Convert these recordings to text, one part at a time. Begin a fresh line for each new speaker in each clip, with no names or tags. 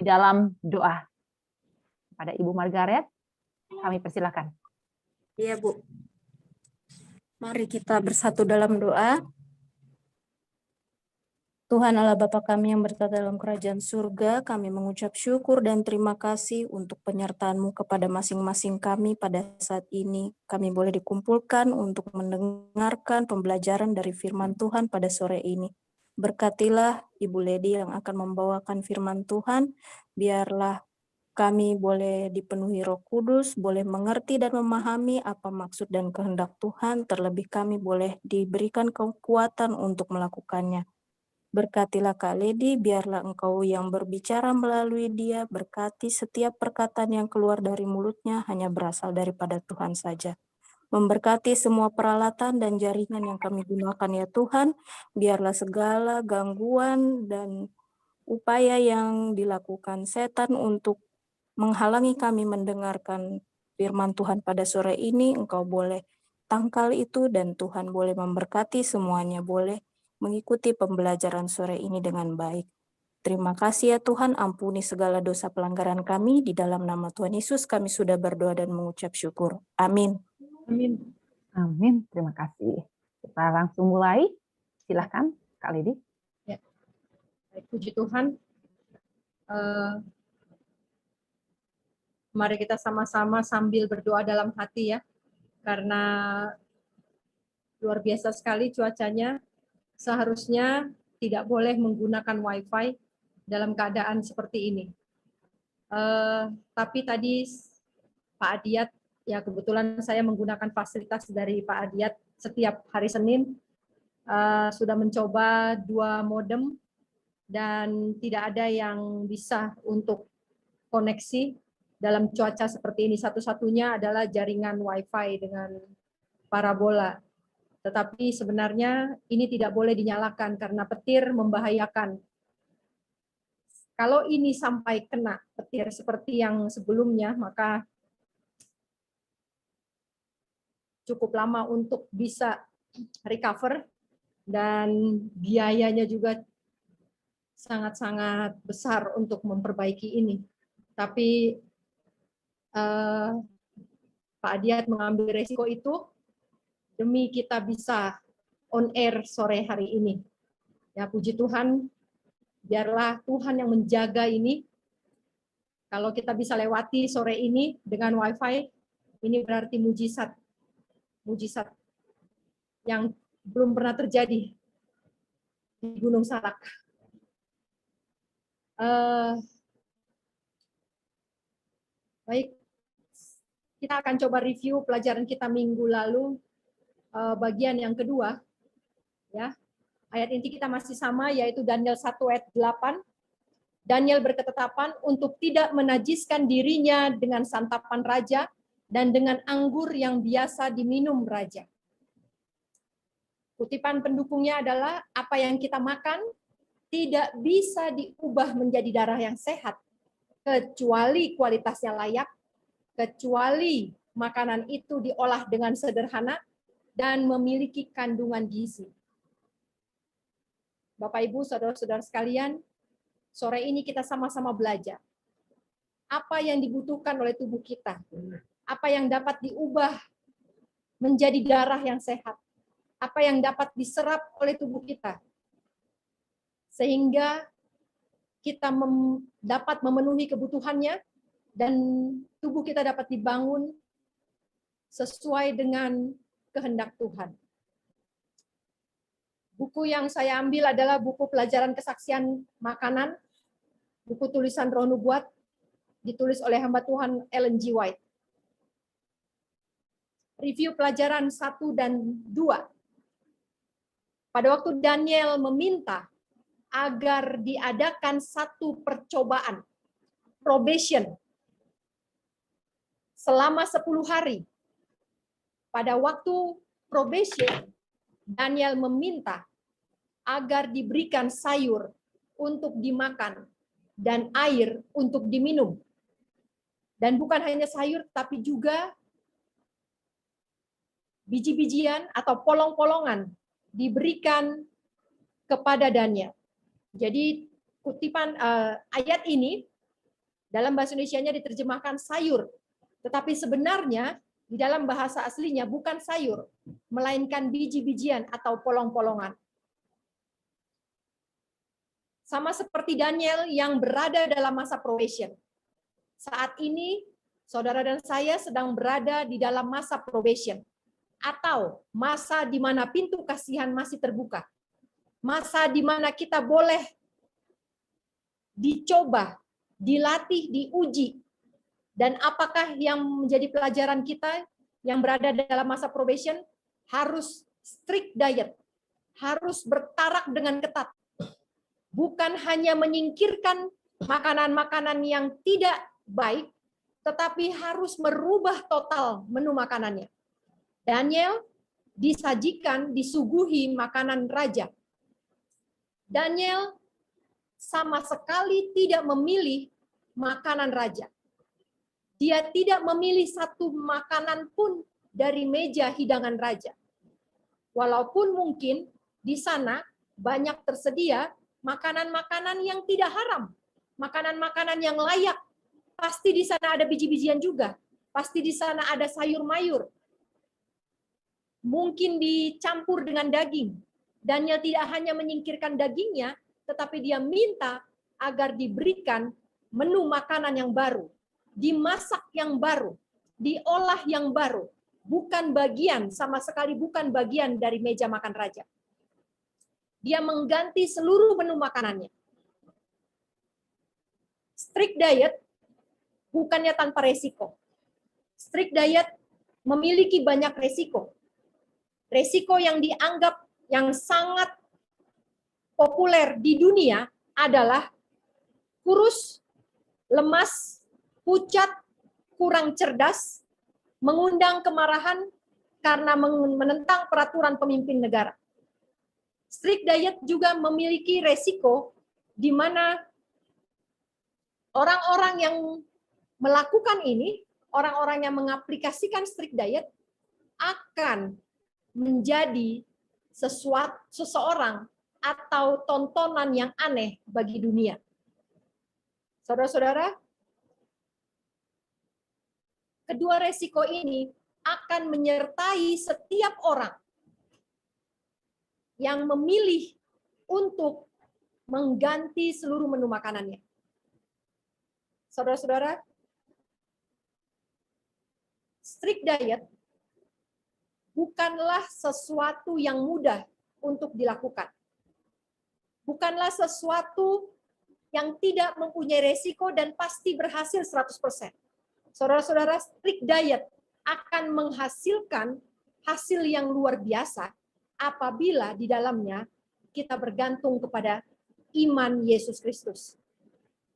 di dalam doa. Pada Ibu Margaret, kami persilakan.
Iya, Bu. Mari kita bersatu dalam doa. Tuhan Allah Bapa kami yang bertata dalam kerajaan surga, kami mengucap syukur dan terima kasih untuk penyertaan-Mu kepada masing-masing kami pada saat ini. Kami boleh dikumpulkan untuk mendengarkan pembelajaran dari firman Tuhan pada sore ini. Berkatilah Ibu Lady yang akan membawakan firman Tuhan, biarlah kami boleh dipenuhi Roh Kudus, boleh mengerti dan memahami apa maksud dan kehendak Tuhan, terlebih kami boleh diberikan kekuatan untuk melakukannya. Berkatilah Kak Lady, biarlah Engkau yang berbicara melalui dia, berkati setiap perkataan yang keluar dari mulutnya hanya berasal daripada Tuhan saja. Memberkati semua peralatan dan jaringan yang kami gunakan ya Tuhan, biarlah segala gangguan dan upaya yang dilakukan setan untuk menghalangi kami mendengarkan firman Tuhan pada sore ini, Engkau boleh tangkal itu dan Tuhan boleh memberkati semuanya, boleh mengikuti pembelajaran sore ini dengan baik. Terima kasih ya Tuhan, ampuni segala dosa pelanggaran kami. Di dalam nama Tuhan Yesus kami sudah berdoa dan mengucap syukur. Amin.
Amin. Amin. Terima kasih. Kita langsung mulai. Silahkan, Kak Lady.
Ya. Puji Tuhan. Mari kita sama-sama sambil berdoa dalam hati ya. Karena luar biasa sekali cuacanya. Seharusnya tidak boleh menggunakan WiFi dalam keadaan seperti ini. Tapi tadi Pak Adiat, ya kebetulan saya menggunakan fasilitas dari Pak Adiat setiap hari Senin, sudah mencoba 2 modem dan tidak ada yang bisa untuk koneksi dalam cuaca seperti ini. Satu-satunya adalah jaringan WiFi dengan parabola. Tetapi sebenarnya ini tidak boleh dinyalakan karena petir membahayakan. Kalau ini sampai kena petir seperti yang sebelumnya, maka cukup lama untuk bisa recover dan biayanya juga sangat-sangat besar untuk memperbaiki ini. Tapi Pak Adiat mengambil resiko itu demi kita bisa on air sore hari ini. Ya, puji Tuhan, biarlah Tuhan yang menjaga ini. Kalau kita bisa lewati sore ini dengan WiFi, ini berarti mujizat. Mujizat yang belum pernah terjadi di Gunung Salak. Baik, kita akan coba review pelajaran kita minggu lalu, bagian yang kedua. Ya, ayat inti kita masih sama, yaitu Daniel 1 ayat 8. Daniel berketetapan untuk tidak menajiskan dirinya dengan santapan raja dan dengan anggur yang biasa diminum raja. Kutipan pendukungnya adalah, apa yang kita makan tidak bisa diubah menjadi darah yang sehat, kecuali kualitasnya layak, kecuali makanan itu diolah dengan sederhana dan memiliki kandungan gizi. Bapak, Ibu, saudara-saudara sekalian, sore ini kita sama-sama belajar. Apa yang dibutuhkan oleh tubuh kita? Apa yang dapat diubah menjadi darah yang sehat? Apa yang dapat diserap oleh tubuh kita? Sehingga kita dapat memenuhi kebutuhannya dan tubuh kita dapat dibangun sesuai dengan kehendak Tuhan. Buku yang saya ambil adalah buku pelajaran kesaksian makanan, buku tulisan Roh Nubuat, ditulis oleh hamba Tuhan Ellen G. White. Review pelajaran 1 dan 2. Pada waktu Daniel meminta agar diadakan satu percobaan, probation, selama 10 hari. Pada waktu probation, Daniel meminta agar diberikan sayur untuk dimakan dan air untuk diminum. Dan bukan hanya sayur, tapi juga biji-bijian atau polong-polongan diberikan kepada Daniel. Jadi kutipan ayat ini Dalam bahasa Indonesianya diterjemahkan sayur. Tetapi sebenarnya di dalam bahasa aslinya bukan sayur, melainkan biji-bijian atau polong-polongan. Sama seperti Daniel yang berada dalam masa probation. Saat ini, saudara dan saya sedang berada di dalam masa probation. Atau masa di mana pintu kasihan masih terbuka. Masa di mana kita boleh dicoba, dilatih, diuji. Dan apakah yang menjadi pelajaran kita yang berada dalam masa probation? Harus strict diet, harus bertarak dengan ketat. Bukan hanya menyingkirkan makanan-makanan yang tidak baik, tetapi harus merubah total menu makanannya. Daniel disuguhi makanan raja. Daniel sama sekali tidak memilih makanan raja. Dia tidak memilih satu makanan pun dari meja hidangan raja. Walaupun mungkin di sana banyak tersedia makanan-makanan yang tidak haram, makanan-makanan yang layak. Pasti di sana ada biji-bijian juga, pasti di sana ada sayur-mayur. Mungkin dicampur dengan daging. Daniel tidak hanya menyingkirkan dagingnya, tetapi dia minta agar diberikan menu makanan yang baru, dimasak yang baru, diolah yang baru, bukan bagian, sama sekali bukan bagian dari meja makan raja. Dia mengganti seluruh menu makanannya. Strict diet bukannya tanpa resiko. Strict diet memiliki banyak resiko. Resiko yang dianggap yang sangat populer di dunia adalah kurus, lemas, pucat, kurang cerdas, mengundang kemarahan karena menentang peraturan pemimpin negara. Strict diet juga memiliki resiko di mana orang-orang yang melakukan ini, orang-orang yang mengaplikasikan strict diet akan menjadi seseorang atau tontonan yang aneh bagi dunia. Saudara-saudara, kedua resiko ini akan menyertai setiap orang yang memilih untuk mengganti seluruh menu makanannya. Saudara-saudara, strict diet bukanlah sesuatu yang mudah untuk dilakukan. Bukanlah sesuatu yang tidak mempunyai resiko dan pasti berhasil 100%. Saudara-saudara, strict diet akan menghasilkan hasil yang luar biasa apabila di dalamnya kita bergantung kepada iman Yesus Kristus.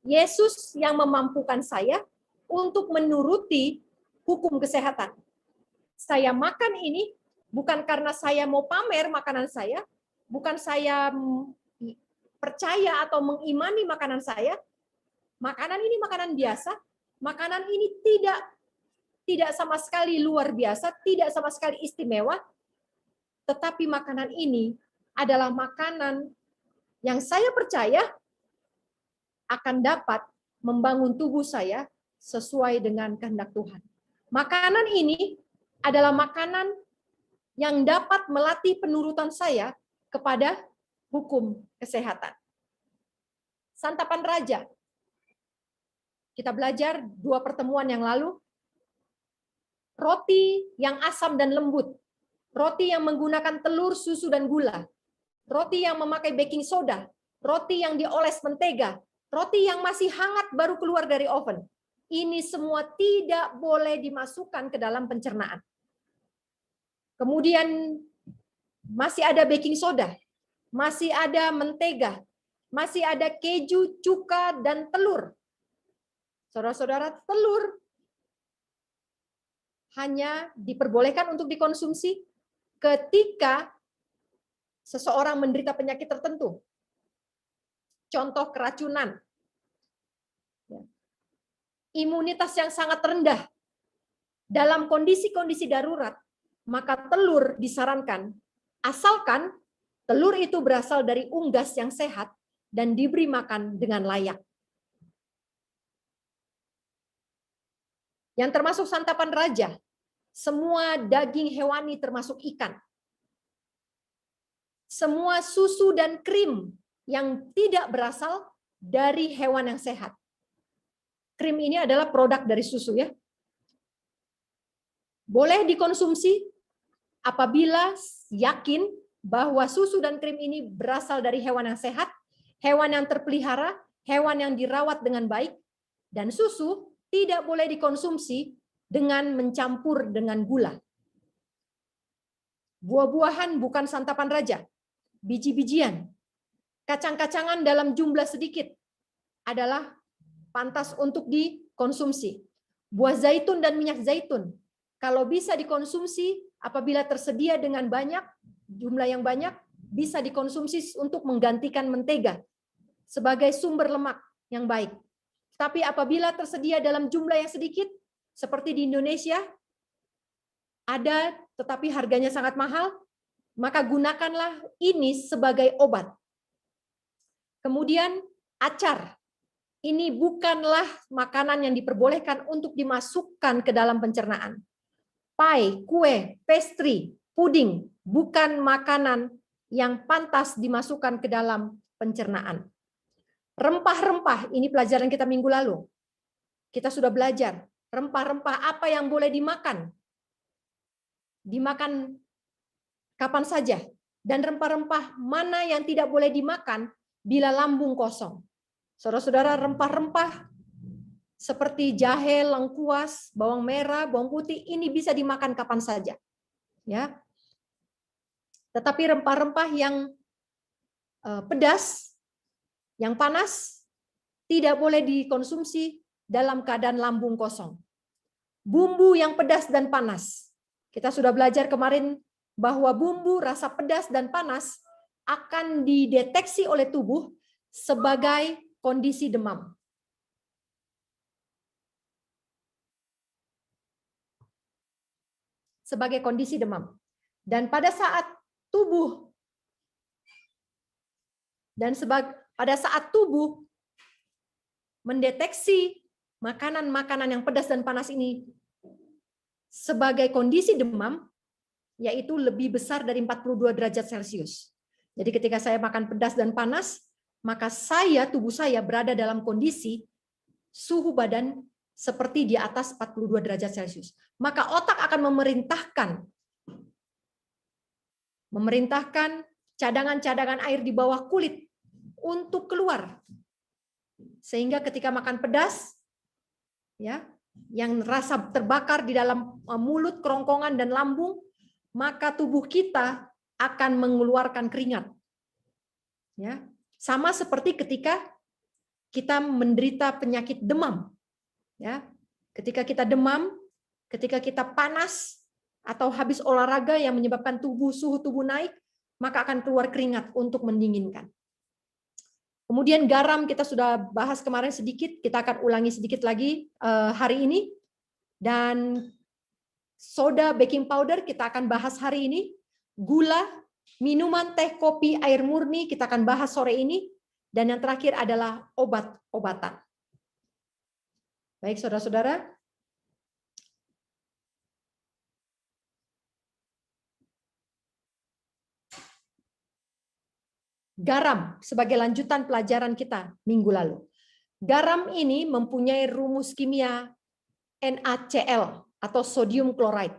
Yesus yang memampukan saya untuk menuruti hukum kesehatan. Saya makan ini bukan karena saya mau pamer makanan saya, bukan saya percaya atau mengimani makanan saya. Makanan ini makanan biasa, makanan ini tidak sama sekali luar biasa, tidak sama sekali istimewa, tetapi makanan ini adalah makanan yang saya percaya akan dapat membangun tubuh saya sesuai dengan kehendak Tuhan. Makanan ini adalah makanan yang dapat melatih penurutan saya kepada hukum kesehatan. Santapan raja. Kita belajar 2 pertemuan yang lalu. Roti yang asam dan lembut. Roti yang menggunakan telur, susu, dan gula. Roti yang memakai baking soda. Roti yang dioles mentega. Roti yang masih hangat baru keluar dari oven. Ini semua tidak boleh dimasukkan ke dalam pencernaan. Kemudian masih ada baking soda, masih ada mentega, masih ada keju, cuka, dan telur. Saudara-saudara, telur hanya diperbolehkan untuk dikonsumsi ketika seseorang menderita penyakit tertentu. Contoh keracunan. Imunitas yang sangat rendah. Dalam kondisi-kondisi darurat, maka telur disarankan, asalkan telur itu berasal dari unggas yang sehat dan diberi makan dengan layak. yang termasuk santapan raja, semua daging hewani termasuk ikan, semua susu dan krim yang tidak berasal dari hewan yang sehat. Krim ini adalah produk dari susu ya. Boleh dikonsumsi apabila yakin bahwa susu dan krim ini berasal dari hewan yang sehat, hewan yang terpelihara, hewan yang dirawat dengan baik, dan susu tidak boleh dikonsumsi dengan mencampur dengan gula. Buah-buahan bukan santapan raja, biji-bijian, kacang-kacangan dalam jumlah sedikit adalah pantas untuk dikonsumsi. Buah zaitun dan minyak zaitun, kalau bisa dikonsumsi apabila tersedia dengan banyak, jumlah yang banyak, bisa dikonsumsi untuk menggantikan mentega sebagai sumber lemak yang baik. Tapi apabila tersedia dalam jumlah yang sedikit, seperti di Indonesia, ada tetapi harganya sangat mahal, maka gunakanlah ini sebagai obat. Kemudian acar. Ini bukanlah makanan yang diperbolehkan untuk dimasukkan ke dalam pencernaan. Pie, kue, pastry, puding, bukan makanan yang pantas dimasukkan ke dalam pencernaan. Rempah-rempah, ini pelajaran kita minggu lalu. Kita sudah belajar, rempah-rempah apa yang boleh dimakan. Dimakan kapan saja. Dan rempah-rempah mana yang tidak boleh dimakan bila lambung kosong. Saudara-saudara, rempah-rempah seperti jahe, lengkuas, bawang merah, bawang putih, ini bisa dimakan kapan saja. Ya. Tetapi rempah-rempah yang pedas, yang panas, tidak boleh dikonsumsi dalam keadaan lambung kosong. Bumbu yang pedas dan panas. Kita sudah belajar kemarin bahwa bumbu rasa pedas dan panas akan dideteksi oleh tubuh sebagai kondisi demam. Sebagai kondisi demam. Dan pada saat tubuh mendeteksi makanan-makanan yang pedas dan panas ini sebagai kondisi demam, yaitu lebih besar dari 42 derajat Celcius. Jadi ketika saya makan pedas dan panas, maka tubuh saya berada dalam kondisi suhu badan seperti di atas 42 derajat Celcius. Maka otak akan memerintahkan cadangan-cadangan air di bawah kulit untuk keluar. Sehingga ketika makan pedas, ya, yang rasa terbakar di dalam mulut, kerongkongan, dan lambung, maka tubuh kita akan mengeluarkan keringat. Ya, sama seperti ketika kita menderita penyakit demam. Ya, ketika kita demam, ketika kita panas atau habis olahraga yang menyebabkan suhu tubuh naik, maka akan keluar keringat untuk mendinginkan. Kemudian garam kita sudah bahas kemarin sedikit, kita akan ulangi sedikit lagi hari ini. Dan soda, baking powder kita akan bahas hari ini. Gula, minuman, teh, kopi, air murni kita akan bahas sore ini. Dan yang terakhir adalah obat-obatan. Baik, saudara-saudara. Garam sebagai lanjutan pelajaran kita minggu lalu. Garam ini mempunyai rumus kimia NaCl atau sodium chloride.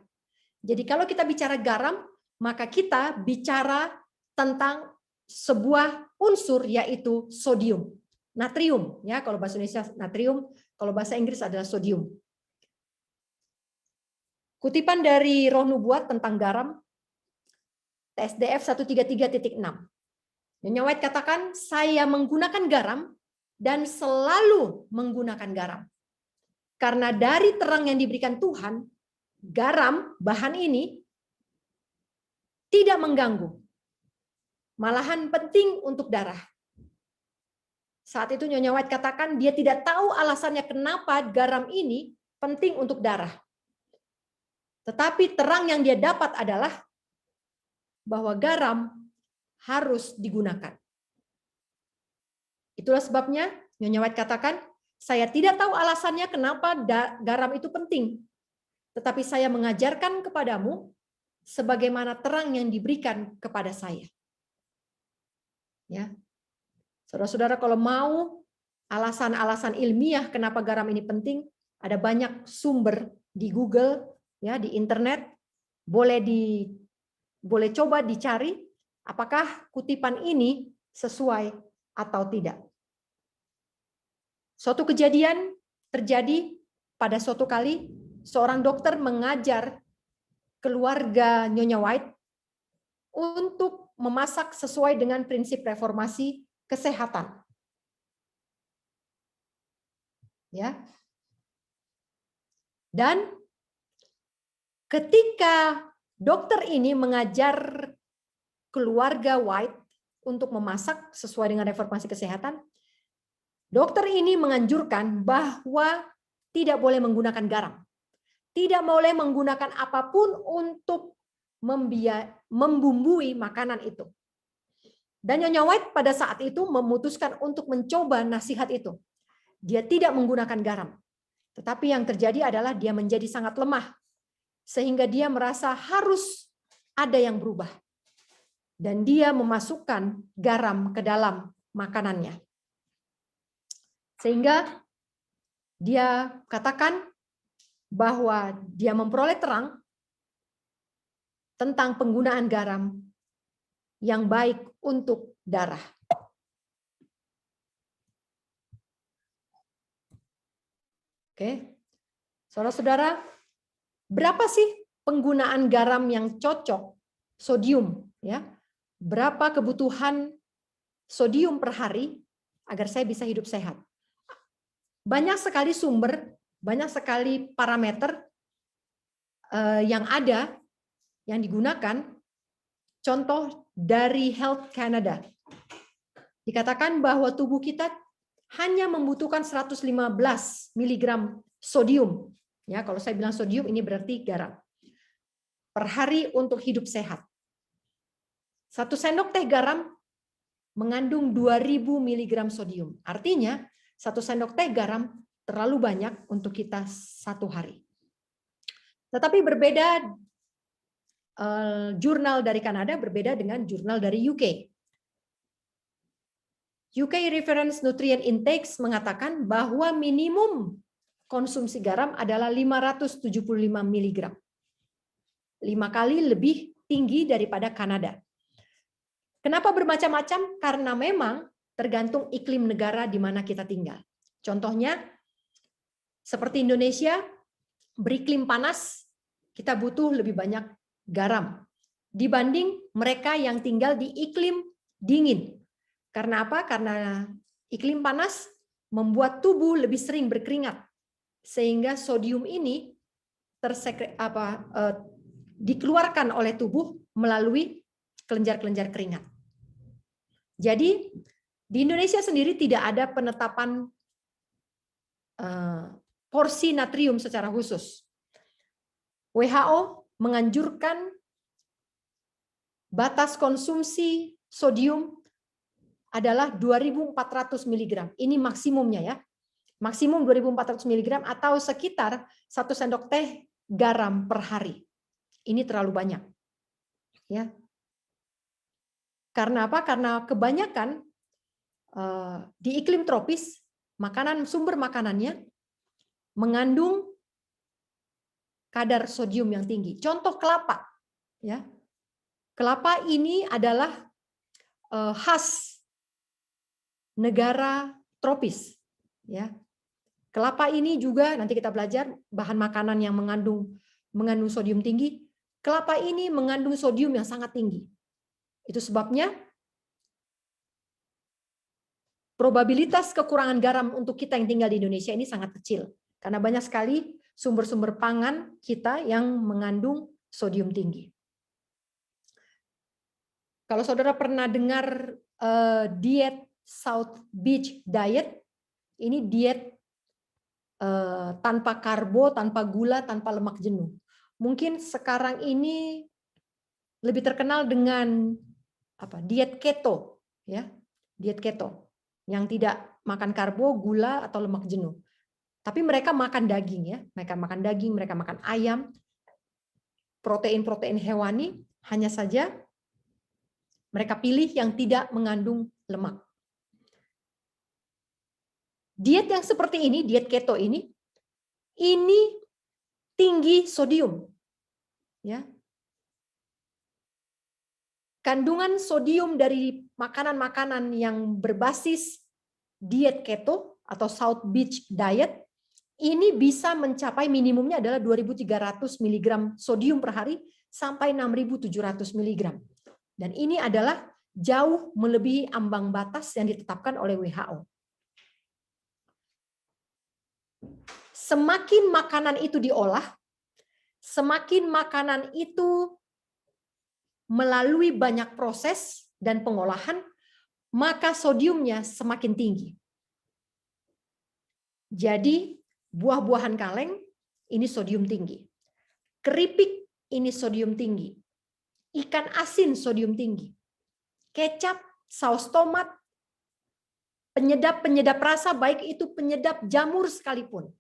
Jadi kalau kita bicara garam, maka kita bicara tentang sebuah unsur yaitu sodium. Natrium, ya, kalau bahasa Indonesia natrium, kalau bahasa Inggris adalah sodium. Kutipan dari Roh Nubuat tentang garam, TSDF 133.6. Nyonya White katakan, saya menggunakan garam dan selalu menggunakan garam. Karena dari terang yang diberikan Tuhan, garam, bahan ini, tidak mengganggu. Malahan penting untuk darah. Saat itu Nyonya White katakan dia tidak tahu alasannya kenapa garam ini penting untuk darah. Tetapi terang yang dia dapat adalah bahwa garam harus digunakan. Itulah sebabnya Nyonya White katakan Saya tidak tahu alasannya kenapa garam itu penting. Tetapi saya mengajarkan kepadamu sebagaimana terang yang diberikan kepada saya. Ya. Saudara-saudara, kalau mau alasan-alasan ilmiah kenapa garam ini penting, ada banyak sumber di Google, ya, di internet. Boleh coba dicari apakah kutipan ini sesuai atau tidak. Suatu kejadian terjadi pada suatu kali seorang dokter mengajar keluarga Nyonya White untuk memasak sesuai dengan prinsip reformasi kesehatan. Ya. Dan ketika dokter ini mengajar keluarga White untuk memasak sesuai dengan reformasi kesehatan, dokter ini menganjurkan bahwa tidak boleh menggunakan garam. Tidak boleh menggunakan apapun untuk membumbui makanan itu. Dan Nyonya White pada saat itu memutuskan untuk mencoba nasihat itu. Dia tidak menggunakan garam. Tetapi yang terjadi adalah dia menjadi sangat lemah. Sehingga dia merasa harus ada yang berubah. Dan dia memasukkan garam ke dalam makanannya. Sehingga dia katakan bahwa dia memperoleh terang tentang penggunaan garam yang baik untuk darah. Oke, saudara-saudara, berapa sih penggunaan garam yang cocok sodium? Ya, berapa kebutuhan sodium per hari agar saya bisa hidup sehat? Banyak sekali sumber, banyak sekali parameter yang ada, yang digunakan. Contoh dari Health Canada. Dikatakan bahwa tubuh kita hanya membutuhkan 115 mg sodium. Ya, kalau saya bilang sodium ini berarti garam. Per hari untuk hidup sehat. 1 sendok teh garam mengandung 2000 mg sodium. Artinya 1 sendok teh garam terlalu banyak untuk kita satu hari. Tetapi berbeda, jurnal dari Kanada berbeda dengan jurnal dari UK. UK Reference Nutrient Index mengatakan bahwa minimum konsumsi garam adalah 575 mg. 5 kali lebih tinggi daripada Kanada. Kenapa bermacam-macam? Karena memang tergantung iklim negara di mana kita tinggal. Contohnya, seperti Indonesia, beriklim panas, kita butuh lebih banyak garam dibanding mereka yang tinggal di iklim dingin. Karena apa? Karena iklim panas membuat tubuh lebih sering berkeringat, sehingga sodium ini dikeluarkan oleh tubuh melalui kelenjar-kelenjar keringat. Jadi di Indonesia sendiri tidak ada penetapan porsi natrium secara khusus. WHO menganjurkan batas konsumsi sodium adalah 2.400 mg. Ini maksimumnya ya. Maksimum 2.400 mg atau sekitar 1 sendok teh garam per hari. Ini terlalu banyak. Ya. Karena apa? Karena kebanyakan di iklim tropis, sumber makanannya mengandung kadar sodium yang tinggi. Contoh kelapa. Ya. Kelapa ini adalah khas negara tropis. Ya. Kelapa ini juga, nanti kita belajar, bahan makanan yang mengandung sodium tinggi. Kelapa ini mengandung sodium yang sangat tinggi. Itu sebabnya probabilitas kekurangan garam untuk kita yang tinggal di Indonesia ini sangat kecil. Karena banyak sekali sumber-sumber pangan kita yang mengandung sodium tinggi. Kalau saudara pernah dengar diet South Beach Diet, ini diet tanpa karbo, tanpa gula, tanpa lemak jenuh. Mungkin sekarang ini lebih terkenal dengan diet keto, ya, diet keto. yang tidak makan karbo, gula, atau lemak jenuh. Tapi mereka makan daging ya, mereka makan daging, mereka makan ayam, protein-protein hewani, hanya saja mereka pilih yang tidak mengandung lemak. Diet yang seperti ini, diet keto ini tinggi sodium. Ya. Kandungan sodium dari makanan-makanan yang berbasis diet keto atau South Beach diet ini bisa mencapai minimumnya adalah 2.300 mg sodium per hari sampai 6.700 mg. Dan ini adalah jauh melebihi ambang batas yang ditetapkan oleh WHO. Semakin makanan itu diolah, semakin makanan itu melalui banyak proses dan pengolahan, maka sodiumnya semakin tinggi. Jadi buah-buahan kaleng ini sodium tinggi. Keripik ini sodium tinggi. Ikan asin sodium tinggi. Kecap, saus tomat, penyedap-penyedap rasa baik itu penyedap jamur sekalipun.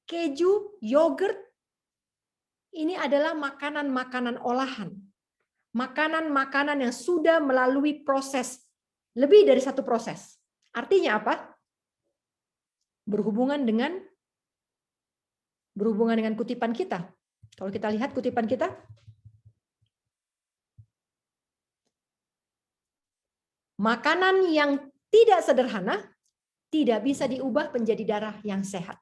Keju, yogurt, ini adalah makanan-makanan olahan. Makanan-makanan yang sudah melalui proses, lebih dari satu proses. Artinya apa? Berhubungan dengan kutipan kita. Kalau kita lihat kutipan kita, makanan yang tidak sederhana tidak bisa diubah menjadi darah yang sehat.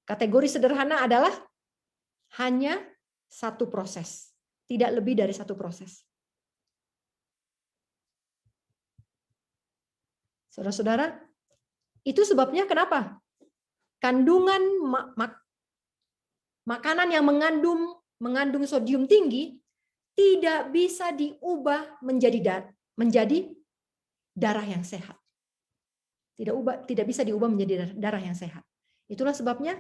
Kategori sederhana adalah hanya satu proses, tidak lebih dari satu proses. Saudara-saudara, itu sebabnya kenapa? Kandungan makanan yang mengandung sodium tinggi tidak bisa diubah menjadi darah yang sehat. Tidak bisa diubah menjadi darah yang sehat. Itulah sebabnya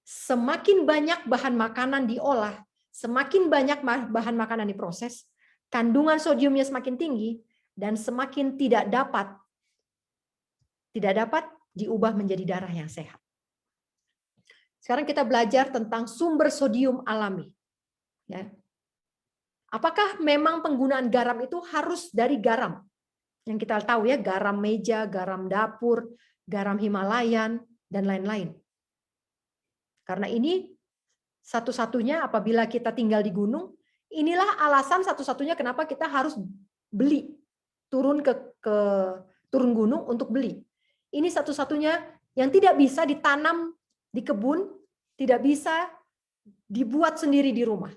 semakin banyak bahan makanan diolah, semakin banyak bahan makanan diproses, kandungan sodiumnya semakin tinggi dan semakin tidak dapat diubah menjadi darah yang sehat. Sekarang kita belajar tentang sumber sodium alami. Ya. Apakah memang penggunaan garam itu harus dari garam? Yang kita tahu ya, garam meja, garam dapur, garam Himalayan, dan lain-lain. Karena ini satu-satunya apabila kita tinggal di gunung, inilah alasan satu-satunya kenapa kita harus beli, turun gunung untuk beli. Ini satu-satunya yang tidak bisa ditanam di kebun, tidak bisa dibuat sendiri di rumah.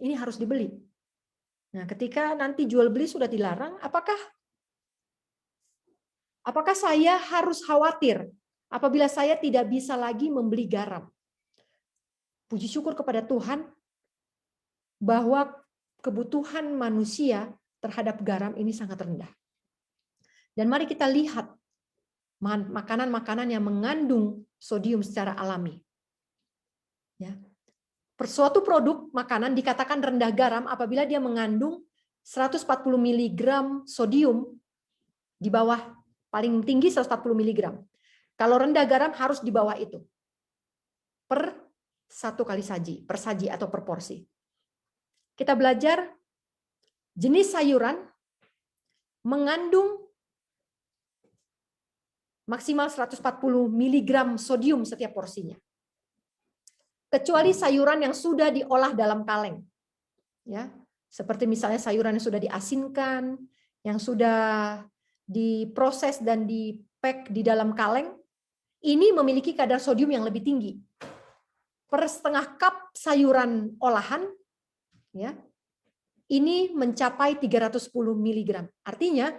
Ini harus dibeli. Nah, ketika nanti jual beli sudah dilarang, apakah saya harus khawatir apabila saya tidak bisa lagi membeli garam? Puji syukur kepada Tuhan bahwa kebutuhan manusia terhadap garam ini sangat rendah. Dan mari kita lihat makanan-makanan yang mengandung sodium secara alami. Ya. Suatu produk makanan dikatakan rendah garam apabila dia mengandung 140 mg sodium di bawah, paling tinggi 140 mg. Kalau rendah garam harus di bawah itu. Per satu kali saji, per saji atau per porsi. Kita belajar jenis sayuran mengandung maksimal 140 mg sodium setiap porsinya. Kecuali sayuran yang sudah diolah dalam kaleng. Ya, seperti misalnya sayuran yang sudah diasinkan, yang sudah diproses dan di-pack di dalam kaleng, ini memiliki kadar sodium yang lebih tinggi. Per setengah cup sayuran olahan, ya, ini mencapai 310 mg. Artinya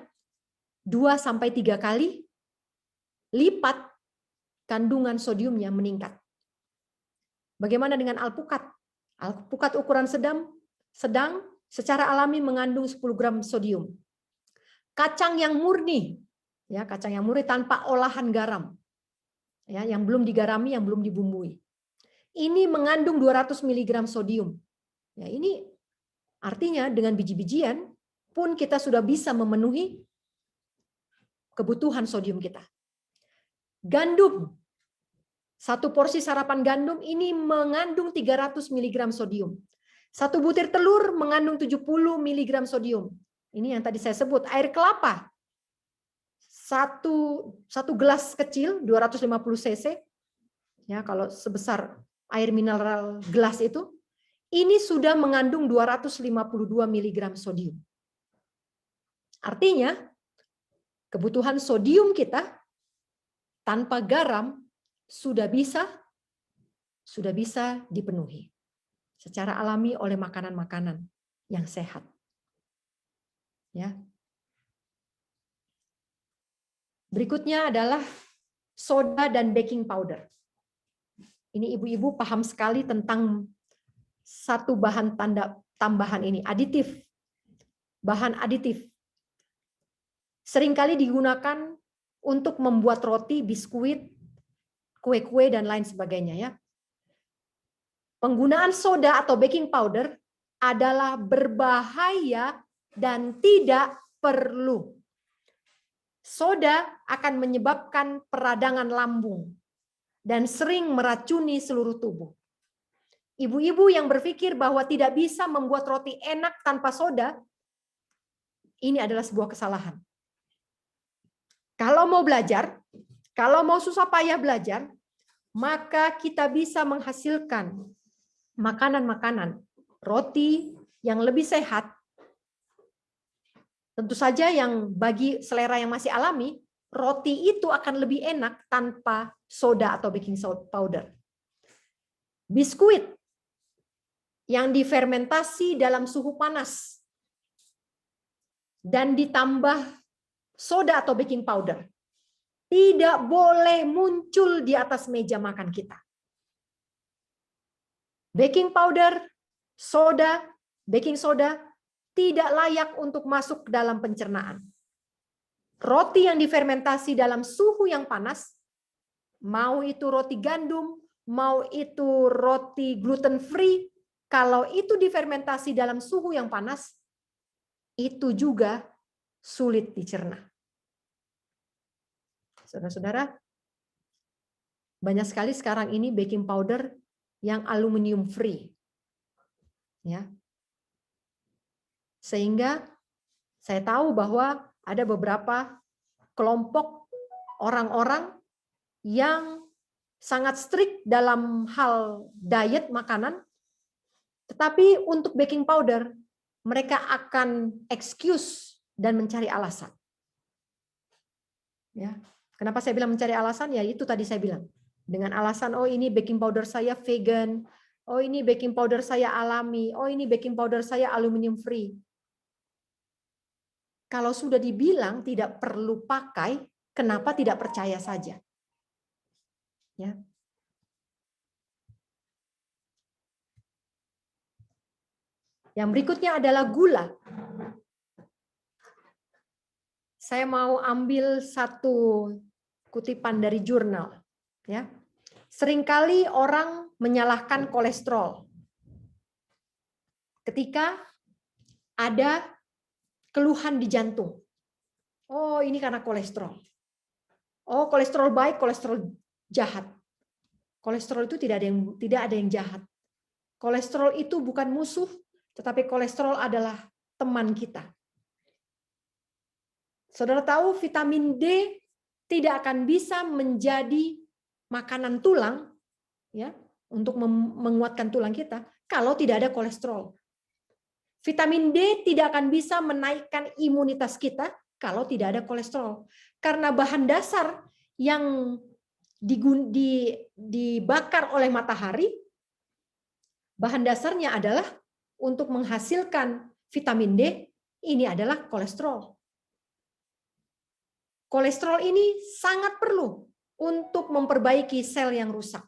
2-3 kali lipat kandungan sodiumnya meningkat. Bagaimana dengan alpukat? Alpukat ukuran sedang secara alami mengandung 10 gram sodium. Kacang yang murni, ya, kacang yang murni tanpa olahan garam, ya, yang belum digarami, yang belum dibumbui, ini mengandung 200 mg sodium. Ya, ini artinya dengan biji-bijian pun kita sudah bisa memenuhi kebutuhan sodium kita. Gandum, satu porsi sarapan gandum ini mengandung 300 mg sodium. Satu butir telur mengandung 70 mg sodium. Ini yang tadi saya sebut. Air kelapa, satu gelas kecil 250 cc, ya kalau sebesar air mineral gelas itu, ini sudah mengandung 252 mg sodium. Artinya, kebutuhan sodium kita tanpa garam sudah bisa dipenuhi secara alami oleh makanan-makanan yang sehat. Ya. Berikutnya adalah soda dan baking powder. Ini ibu-ibu paham sekali tentang satu bahan tambahan ini, aditif. Bahan aditif. Seringkali digunakan untuk membuat roti, biskuit, kue-kue, dan lain sebagainya. Ya. Penggunaan soda atau baking powder adalah berbahaya dan tidak perlu. Soda akan menyebabkan peradangan lambung dan sering meracuni seluruh tubuh. Ibu-ibu yang berpikir bahwa tidak bisa membuat roti enak tanpa soda, ini adalah sebuah kesalahan. Kalau mau belajar, kalau mau susah payah belajar, maka kita bisa menghasilkan makanan-makanan, roti yang lebih sehat. Tentu saja yang bagi selera yang masih alami, roti itu akan lebih enak tanpa soda atau baking powder. Biskuit yang difermentasi dalam suhu panas dan ditambah soda atau baking powder tidak boleh muncul di atas meja makan kita. Baking powder, soda, baking soda tidak layak untuk masuk ke dalam pencernaan. Roti yang difermentasi dalam suhu yang panas, mau itu roti gandum, mau itu roti gluten free, kalau itu difermentasi dalam suhu yang panas, itu juga sulit dicerna. Saudara-saudara, banyak sekali sekarang ini baking powder yang aluminium free. Ya. Sehingga saya tahu bahwa ada beberapa kelompok orang-orang yang sangat strict dalam hal diet makanan, tetapi untuk baking powder mereka akan excuse dan mencari alasan. Ya, kenapa saya bilang mencari alasan? Ya itu tadi saya bilang. Dengan alasan, oh ini baking powder saya vegan, oh ini baking powder saya alami, oh ini baking powder saya aluminium free. Kalau sudah dibilang tidak perlu pakai, kenapa tidak percaya saja? Ya. Yang berikutnya adalah gula. Saya mau ambil satu kutipan dari jurnal. Ya. Seringkali orang menyalahkan kolesterol. Ketika ada keluhan di jantung. Oh, ini karena kolesterol. Oh, kolesterol baik, kolesterol jahat. Kolesterol itu tidak ada yang jahat. Kolesterol itu bukan musuh, tetapi kolesterol adalah teman kita. Saudara tahu vitamin D tidak akan bisa menjadi makanan tulang, ya, untuk menguatkan tulang kita kalau tidak ada kolesterol. Vitamin D tidak akan bisa menaikkan imunitas kita kalau tidak ada kolesterol. Karena bahan dasar yang dibakar oleh matahari, bahan dasarnya adalah untuk menghasilkan vitamin D, ini adalah kolesterol. Kolesterol ini sangat perlu untuk memperbaiki sel yang rusak.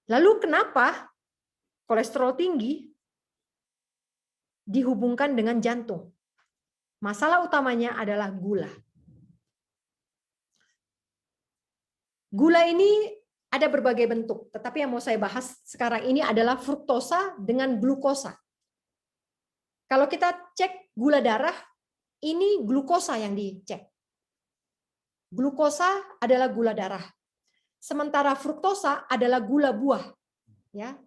Lalu kenapa kolesterol tinggi dihubungkan dengan jantung? Masalah utamanya adalah gula. Gula ini ada berbagai bentuk, tetapi yang mau saya bahas sekarang ini adalah fruktosa dengan glukosa. Kalau kita cek gula darah, ini glukosa yang dicek. Glukosa adalah gula darah. Sementara fruktosa adalah gula buah. Ya.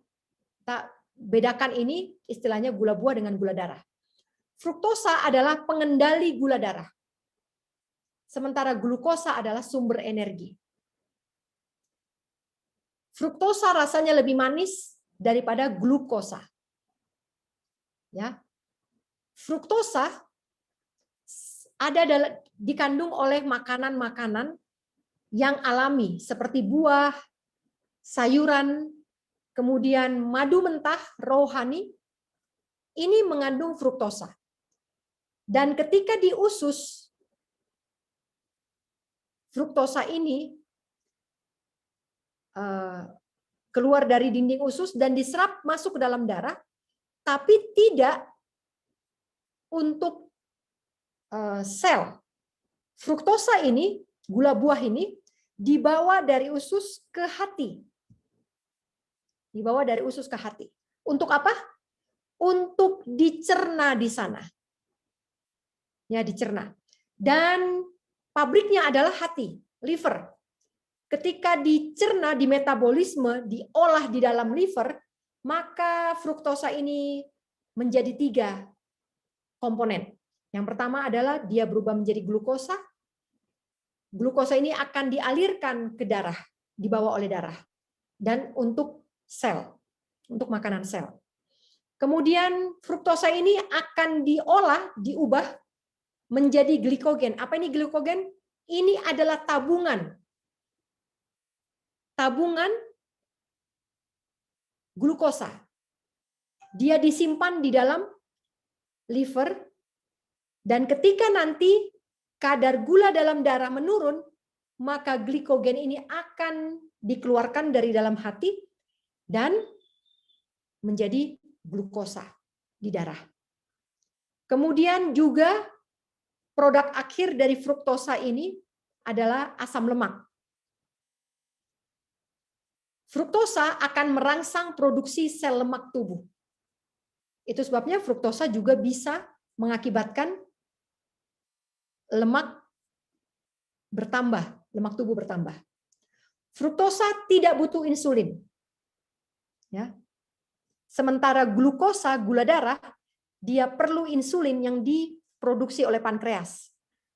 Kita bedakan ini istilahnya gula buah dengan gula darah. Fruktosa adalah pengendali gula darah. Sementara glukosa adalah sumber energi. Fruktosa rasanya lebih manis daripada glukosa. Ya. Fruktosa dikandung oleh makanan-makanan yang alami seperti buah, sayuran, kemudian madu mentah, rohani, ini mengandung fruktosa. Dan ketika di usus, fruktosa ini keluar dari dinding usus dan diserap masuk ke dalam darah, tapi tidak untuk sel. Fruktosa ini, gula buah ini, dibawa dari usus ke hati. Dibawa dari usus ke hati. Untuk apa? Untuk dicerna di sana. Ya, dicerna. Dan pabriknya adalah hati, liver. Ketika dicerna, di metabolisme, diolah di dalam liver, maka fruktosa ini menjadi 3 komponen. Yang pertama adalah dia berubah menjadi glukosa. Glukosa ini akan dialirkan ke darah, dibawa oleh darah. Dan untuk sel, untuk makanan sel. Kemudian fruktosa ini akan diolah, diubah menjadi glikogen. Apa ini glikogen? Ini adalah tabungan. Tabungan glukosa. Dia disimpan di dalam liver, dan ketika nanti kadar gula dalam darah menurun, maka glikogen ini akan dikeluarkan dari dalam hati dan menjadi glukosa di darah. Kemudian juga produk akhir dari fruktosa ini adalah asam lemak. Fruktosa akan merangsang produksi sel lemak tubuh. Itu sebabnya fruktosa juga bisa mengakibatkan lemak bertambah, lemak tubuh bertambah. Fruktosa tidak butuh insulin. Ya. Sementara glukosa, gula darah, dia perlu insulin yang diproduksi oleh pankreas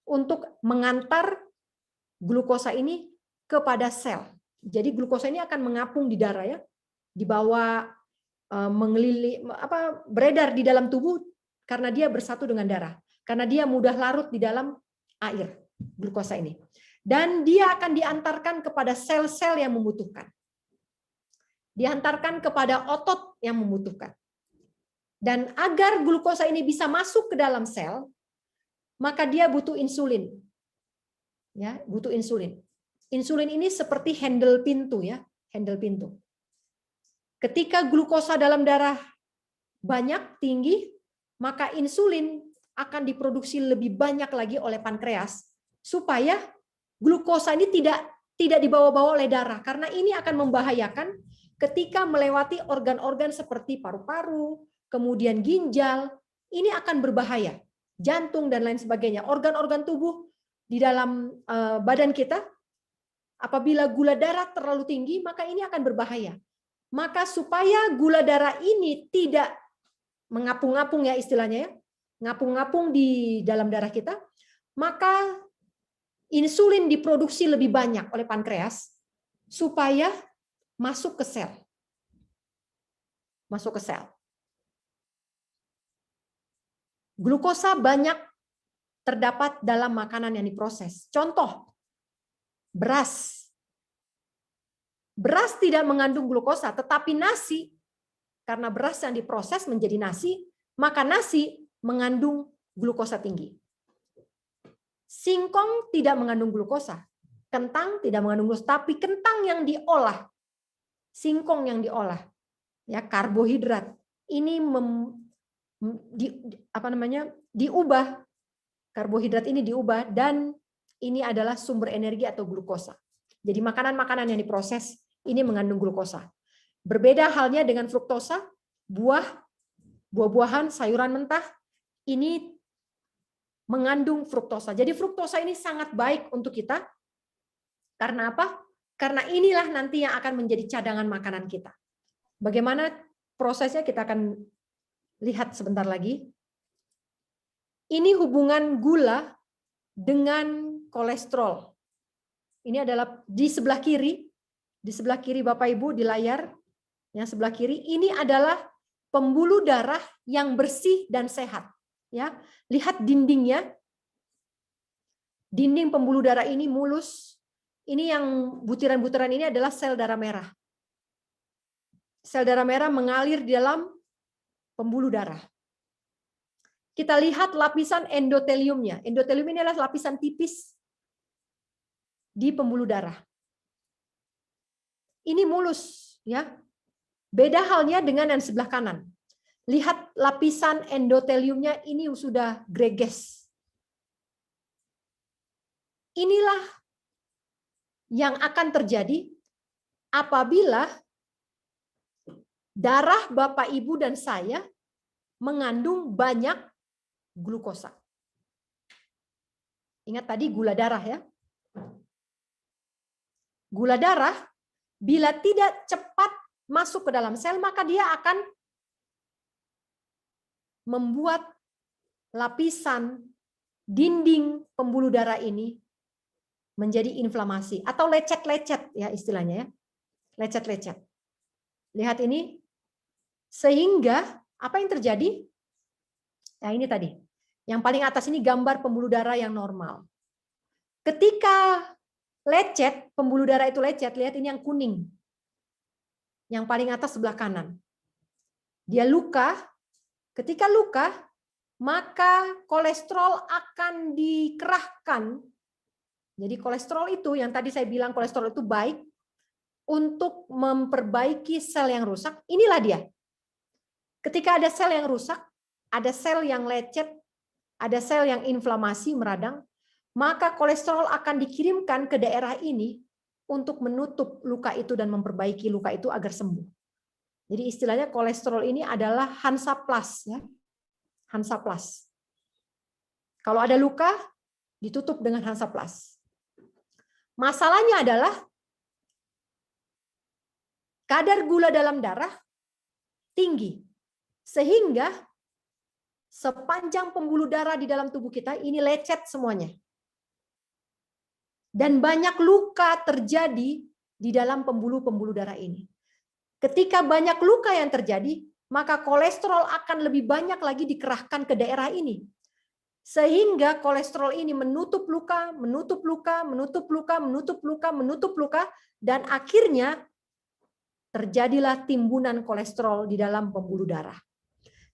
untuk mengantar glukosa ini kepada sel. Jadi glukosa ini akan mengapung di darah, ya, dibawa beredar di dalam tubuh karena dia bersatu dengan darah, karena dia mudah larut di dalam air, glukosa ini. Dan dia akan diantarkan kepada sel-sel yang membutuhkan. Diantarkan kepada otot yang membutuhkan. Dan agar glukosa ini bisa masuk ke dalam sel, maka dia butuh insulin. Ya, butuh insulin. Insulin ini seperti handle pintu, ya, handle pintu. Ketika glukosa dalam darah banyak, tinggi, maka insulin akan diproduksi lebih banyak lagi oleh pankreas supaya glukosa ini tidak dibawa-bawa oleh darah, karena ini akan membahayakan ketika melewati organ-organ seperti paru-paru, kemudian ginjal, ini akan berbahaya. Jantung dan lain sebagainya. Organ-organ tubuh di dalam badan kita, apabila gula darah terlalu tinggi, maka ini akan berbahaya. Maka supaya gula darah ini tidak mengapung-apung, ya istilahnya, ya, ngapung-ngapung di dalam darah kita, maka insulin diproduksi lebih banyak oleh pankreas supaya masuk ke sel. Masuk ke sel. Glukosa banyak terdapat dalam makanan yang diproses. Contoh, beras. Beras tidak mengandung glukosa, tetapi nasi, karena beras yang diproses menjadi nasi, maka nasi mengandung glukosa tinggi. Singkong tidak mengandung glukosa. Kentang tidak mengandung glukosa, tapi kentang yang diolah, singkong yang diolah, ya, karbohidrat ini diubah, karbohidrat ini diubah, dan ini adalah sumber energi atau glukosa. Jadi makanan-makanan yang diproses ini mengandung glukosa. Berbeda halnya dengan fruktosa, buah-buahan, sayuran mentah, ini mengandung fruktosa. Jadi fruktosa ini sangat baik untuk kita. Karena apa? Karena inilah nanti yang akan menjadi cadangan makanan kita. Bagaimana prosesnya kita akan lihat sebentar lagi. Ini hubungan gula dengan kolesterol. Ini adalah di sebelah kiri Bapak Ibu di layar, yang sebelah kiri ini adalah pembuluh darah yang bersih dan sehat. Ya, lihat dindingnya, dinding pembuluh darah ini mulus. Ini yang butiran-butiran ini adalah sel darah merah. Sel darah merah mengalir di dalam pembuluh darah. Kita lihat lapisan endoteliumnya. Endotelium ini adalah lapisan tipis di pembuluh darah. Ini mulus, ya. Beda halnya dengan yang sebelah kanan. Lihat lapisan endoteliumnya ini sudah greges. Inilah yang akan terjadi apabila darah Bapak, Ibu, dan saya mengandung banyak glukosa. Ingat tadi gula darah ya. Gula darah bila tidak cepat masuk ke dalam sel, maka dia akan membuat lapisan dinding pembuluh darah ini menjadi inflamasi atau lecet-lecet ya istilahnya ya. Lecet-lecet. Lihat ini. Sehingga apa yang terjadi? Nah, ini tadi. Yang paling atas ini gambar pembuluh darah yang normal. Ketika lecet, pembuluh darah itu lecet, lihat ini yang kuning. Yang paling atas sebelah kanan. Dia luka. Ketika luka, maka kolesterol akan dikerahkan. Jadi kolesterol itu, yang tadi saya bilang kolesterol itu baik untuk memperbaiki sel yang rusak. Inilah dia. Ketika ada sel yang rusak, ada sel yang lecet, ada sel yang inflamasi meradang, maka kolesterol akan dikirimkan ke daerah ini untuk menutup luka itu dan memperbaiki luka itu agar sembuh. Jadi istilahnya kolesterol ini adalah Hansaplast ya. Hansaplast. Kalau ada luka ditutup dengan Hansaplast. Masalahnya adalah kadar gula dalam darah tinggi sehingga sepanjang pembuluh darah di dalam tubuh kita ini lecet semuanya. Dan banyak luka terjadi di dalam pembuluh-pembuluh darah ini. Ketika banyak luka yang terjadi, maka kolesterol akan lebih banyak lagi dikerahkan ke daerah ini. Sehingga kolesterol ini menutup luka, menutup luka, menutup luka, menutup luka, menutup luka, dan akhirnya terjadilah timbunan kolesterol di dalam pembuluh darah.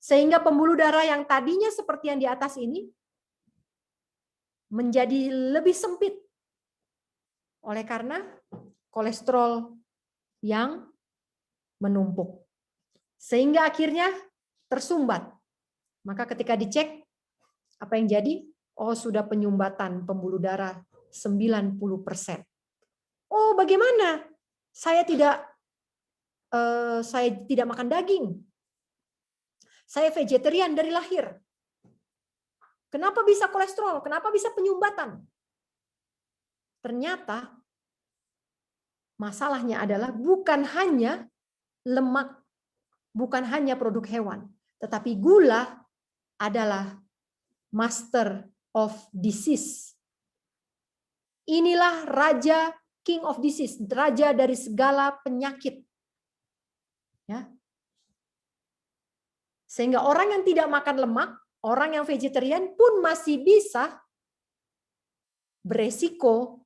Sehingga pembuluh darah yang tadinya seperti yang di atas ini menjadi lebih sempit oleh karena kolesterol yang menumpuk. Sehingga akhirnya tersumbat. Maka ketika dicek, apa yang jadi? Oh, sudah penyumbatan pembuluh darah 90%. Oh, bagaimana? Saya tidak makan daging. Saya vegetarian dari lahir. Kenapa bisa kolesterol? Kenapa bisa penyumbatan? Ternyata masalahnya adalah bukan hanya lemak, bukan hanya produk hewan, tetapi gula adalah master of disease. Inilah raja, king of disease, raja dari segala penyakit. Ya. Sehingga orang yang tidak makan lemak, orang yang vegetarian pun masih bisa beresiko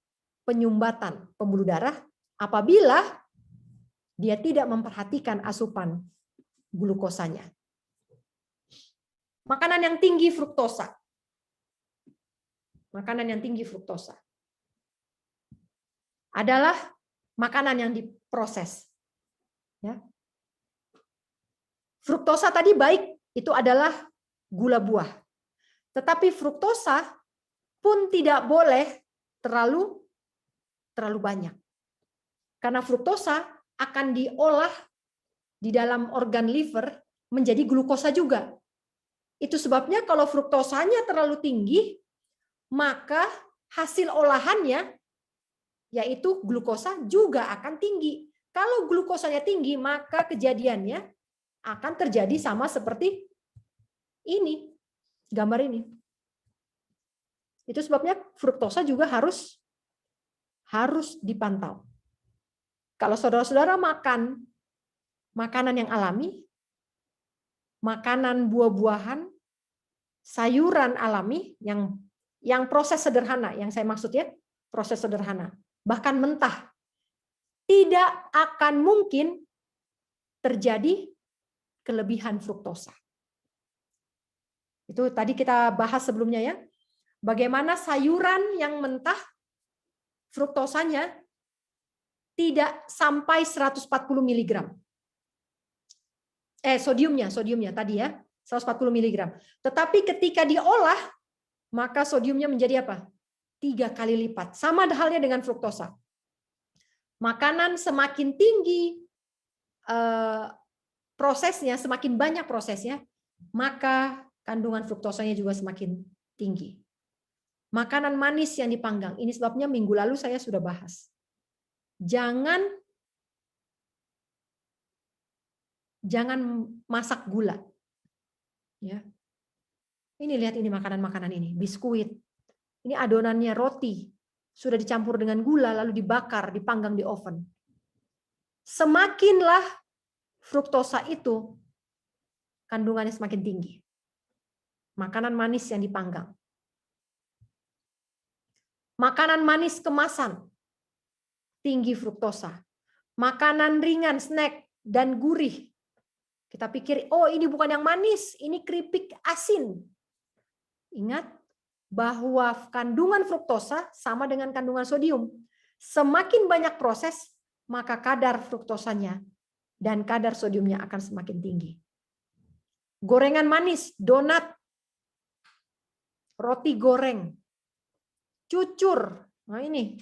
penyumbatan pembuluh darah apabila dia tidak memperhatikan asupan glukosanya. Makanan yang tinggi fruktosa. Makanan yang tinggi fruktosa adalah makanan yang diproses. Ya. Fruktosa tadi baik, itu adalah gula buah. Tetapi fruktosa pun tidak boleh terlalu banyak. Karena fruktosa akan diolah di dalam organ liver menjadi glukosa juga. Itu sebabnya kalau fruktosanya terlalu tinggi, maka hasil olahannya, yaitu glukosa, juga akan tinggi. Kalau glukosanya tinggi, maka kejadiannya akan terjadi sama seperti ini, gambar ini. Itu sebabnya fruktosa juga harus dipantau. Kalau saudara-saudara makan makanan yang alami, makanan buah-buahan, sayuran alami yang proses sederhana, yang saya maksud ya, proses sederhana, bahkan mentah, tidak akan mungkin terjadi kelebihan fruktosa. Itu tadi kita bahas sebelumnya ya. Bagaimana sayuran yang mentah fruktosanya tidak sampai 140 mg. Sodiumnya tadi ya, 140 mg. Tetapi ketika diolah, maka sodiumnya menjadi apa? 3 kali lipat. Sama halnya dengan fruktosa. Makanan semakin tinggi prosesnya, semakin banyak prosesnya, maka kandungan fruktosanya juga semakin tinggi. Makanan manis yang dipanggang, ini sebabnya minggu lalu saya sudah bahas. Jangan masak gula. Ya. Ini lihat ini makanan-makanan ini, biskuit. Ini adonannya roti, sudah dicampur dengan gula lalu dibakar, dipanggang di oven. Semakinlah fruktosa itu kandungannya semakin tinggi. Makanan manis yang dipanggang. Makanan manis kemasan tinggi fruktosa. Makanan ringan, snack dan gurih. Kita pikir, oh ini bukan yang manis, ini keripik asin. Ingat bahwa kandungan fruktosa sama dengan kandungan sodium. Semakin banyak proses, maka kadar fruktosanya dan kadar sodiumnya akan semakin tinggi. Gorengan manis, donat, roti goreng, cucur. Nah ini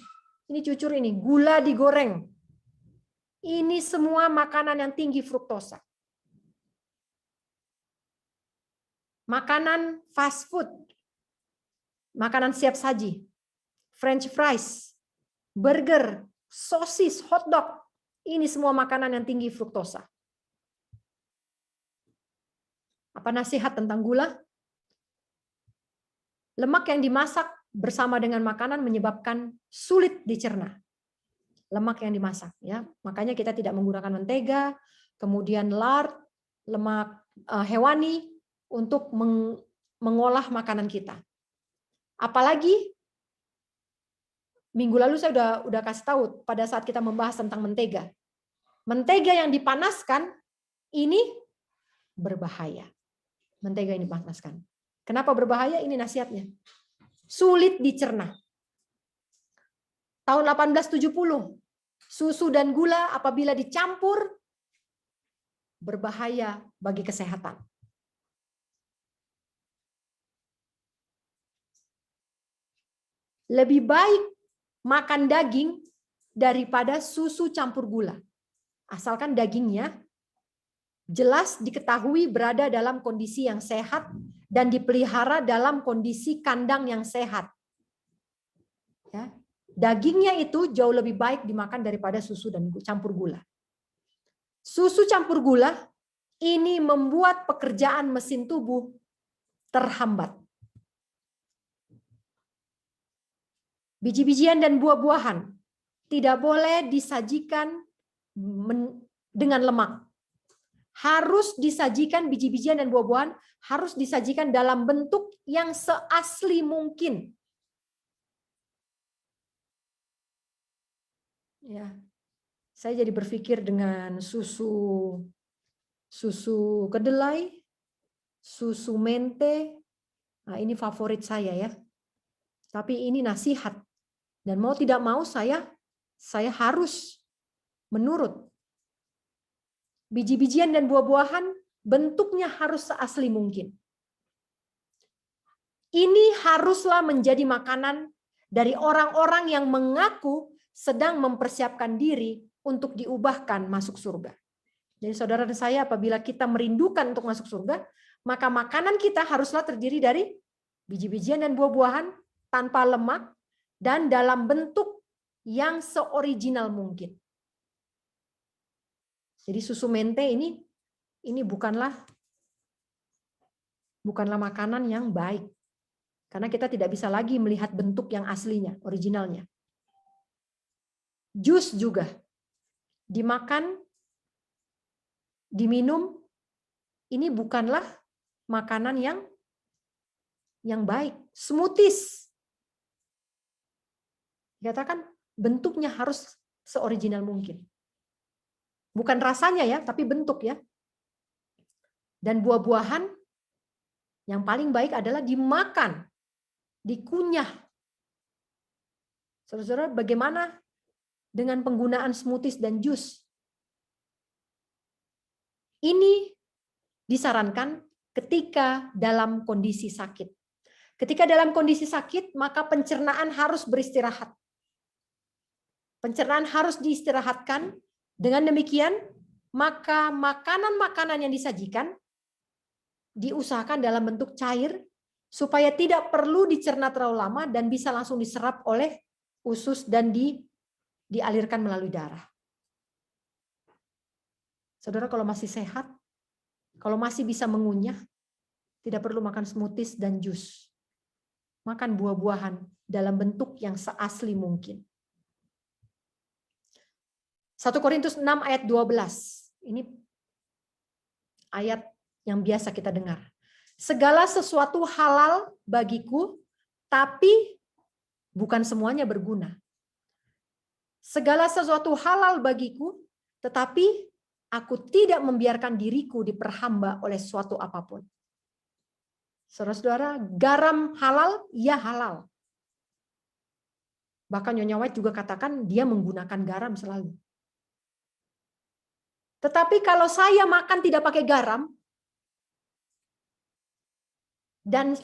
cucur ini, gula digoreng. Ini semua makanan yang tinggi fruktosa. Makanan fast food, makanan siap saji, French fries, burger, sosis, hotdog. Ini semua makanan yang tinggi fruktosa. Apa nasihat tentang gula? Lemak yang dimasak bersama dengan makanan menyebabkan sulit dicerna. Lemak yang dimasak, ya. Makanya kita tidak menggunakan mentega, kemudian lard, lemak hewani untuk mengolah makanan kita. Apalagi minggu lalu saya udah kasih tahu pada saat kita membahas tentang mentega. Mentega yang dipanaskan ini berbahaya. Mentega yang dipanaskan. Kenapa berbahaya? Ini nasihatnya. Sulit dicerna. Tahun 1870, susu dan gula apabila dicampur berbahaya bagi kesehatan. Lebih baik makan daging daripada susu campur gula. Asalkan dagingnya jelas diketahui berada dalam kondisi yang sehat dan dipelihara dalam kondisi kandang yang sehat. Ya. Dagingnya itu jauh lebih baik dimakan daripada susu dan campur gula. Susu campur gula ini membuat pekerjaan mesin tubuh terhambat. Biji-bijian dan buah-buahan tidak boleh disajikan dengan lemak. Harus disajikan biji-bijian dan buah-buahan, harus disajikan dalam bentuk yang seasli mungkin. Ya, saya jadi berpikir dengan susu kedelai, susu mente. Nah, ini favorit saya ya. Tapi ini nasihat. Dan mau tidak mau saya harus menurut. Biji-bijian dan buah-buahan bentuknya harus seasli mungkin. Ini haruslah menjadi makanan dari orang-orang yang mengaku sedang mempersiapkan diri untuk diubahkan masuk surga. Jadi saudara dan saya apabila kita merindukan untuk masuk surga, maka makanan kita haruslah terdiri dari biji-bijian dan buah-buahan tanpa lemak dan dalam bentuk yang seoriginal mungkin. Jadi susu mente ini bukanlah makanan yang baik. Karena kita tidak bisa lagi melihat bentuk yang aslinya, originalnya. Jus juga dimakan, diminum, ini bukanlah makanan yang baik. Smoothies, dikatakan bentuknya harus seoriginal mungkin. Bukan rasanya ya, tapi bentuk ya. Dan buah-buahan yang paling baik adalah dimakan, dikunyah. Saudara-saudara, bagaimana dengan penggunaan smoothies dan jus? Ini disarankan ketika dalam kondisi sakit. Ketika dalam kondisi sakit, maka pencernaan harus beristirahat. Pencernaan harus diistirahatkan. Dengan demikian, maka makanan-makanan yang disajikan diusahakan dalam bentuk cair supaya tidak perlu dicerna terlalu lama dan bisa langsung diserap oleh usus dan dialirkan melalui darah. Saudara, kalau masih sehat, kalau masih bisa mengunyah, tidak perlu makan smoothies dan jus. Makan buah-buahan dalam bentuk yang seasli mungkin. 1 Korintus 6 ayat 12. Ini ayat yang biasa kita dengar. Segala sesuatu halal bagiku, tapi bukan semuanya berguna. Segala sesuatu halal bagiku, tetapi aku tidak membiarkan diriku diperhamba oleh suatu apapun. Saudara-saudara, garam halal, ya halal. Bahkan Nyonya White juga katakan dia menggunakan garam selalu. Tetapi kalau saya makan tidak pakai garam, dan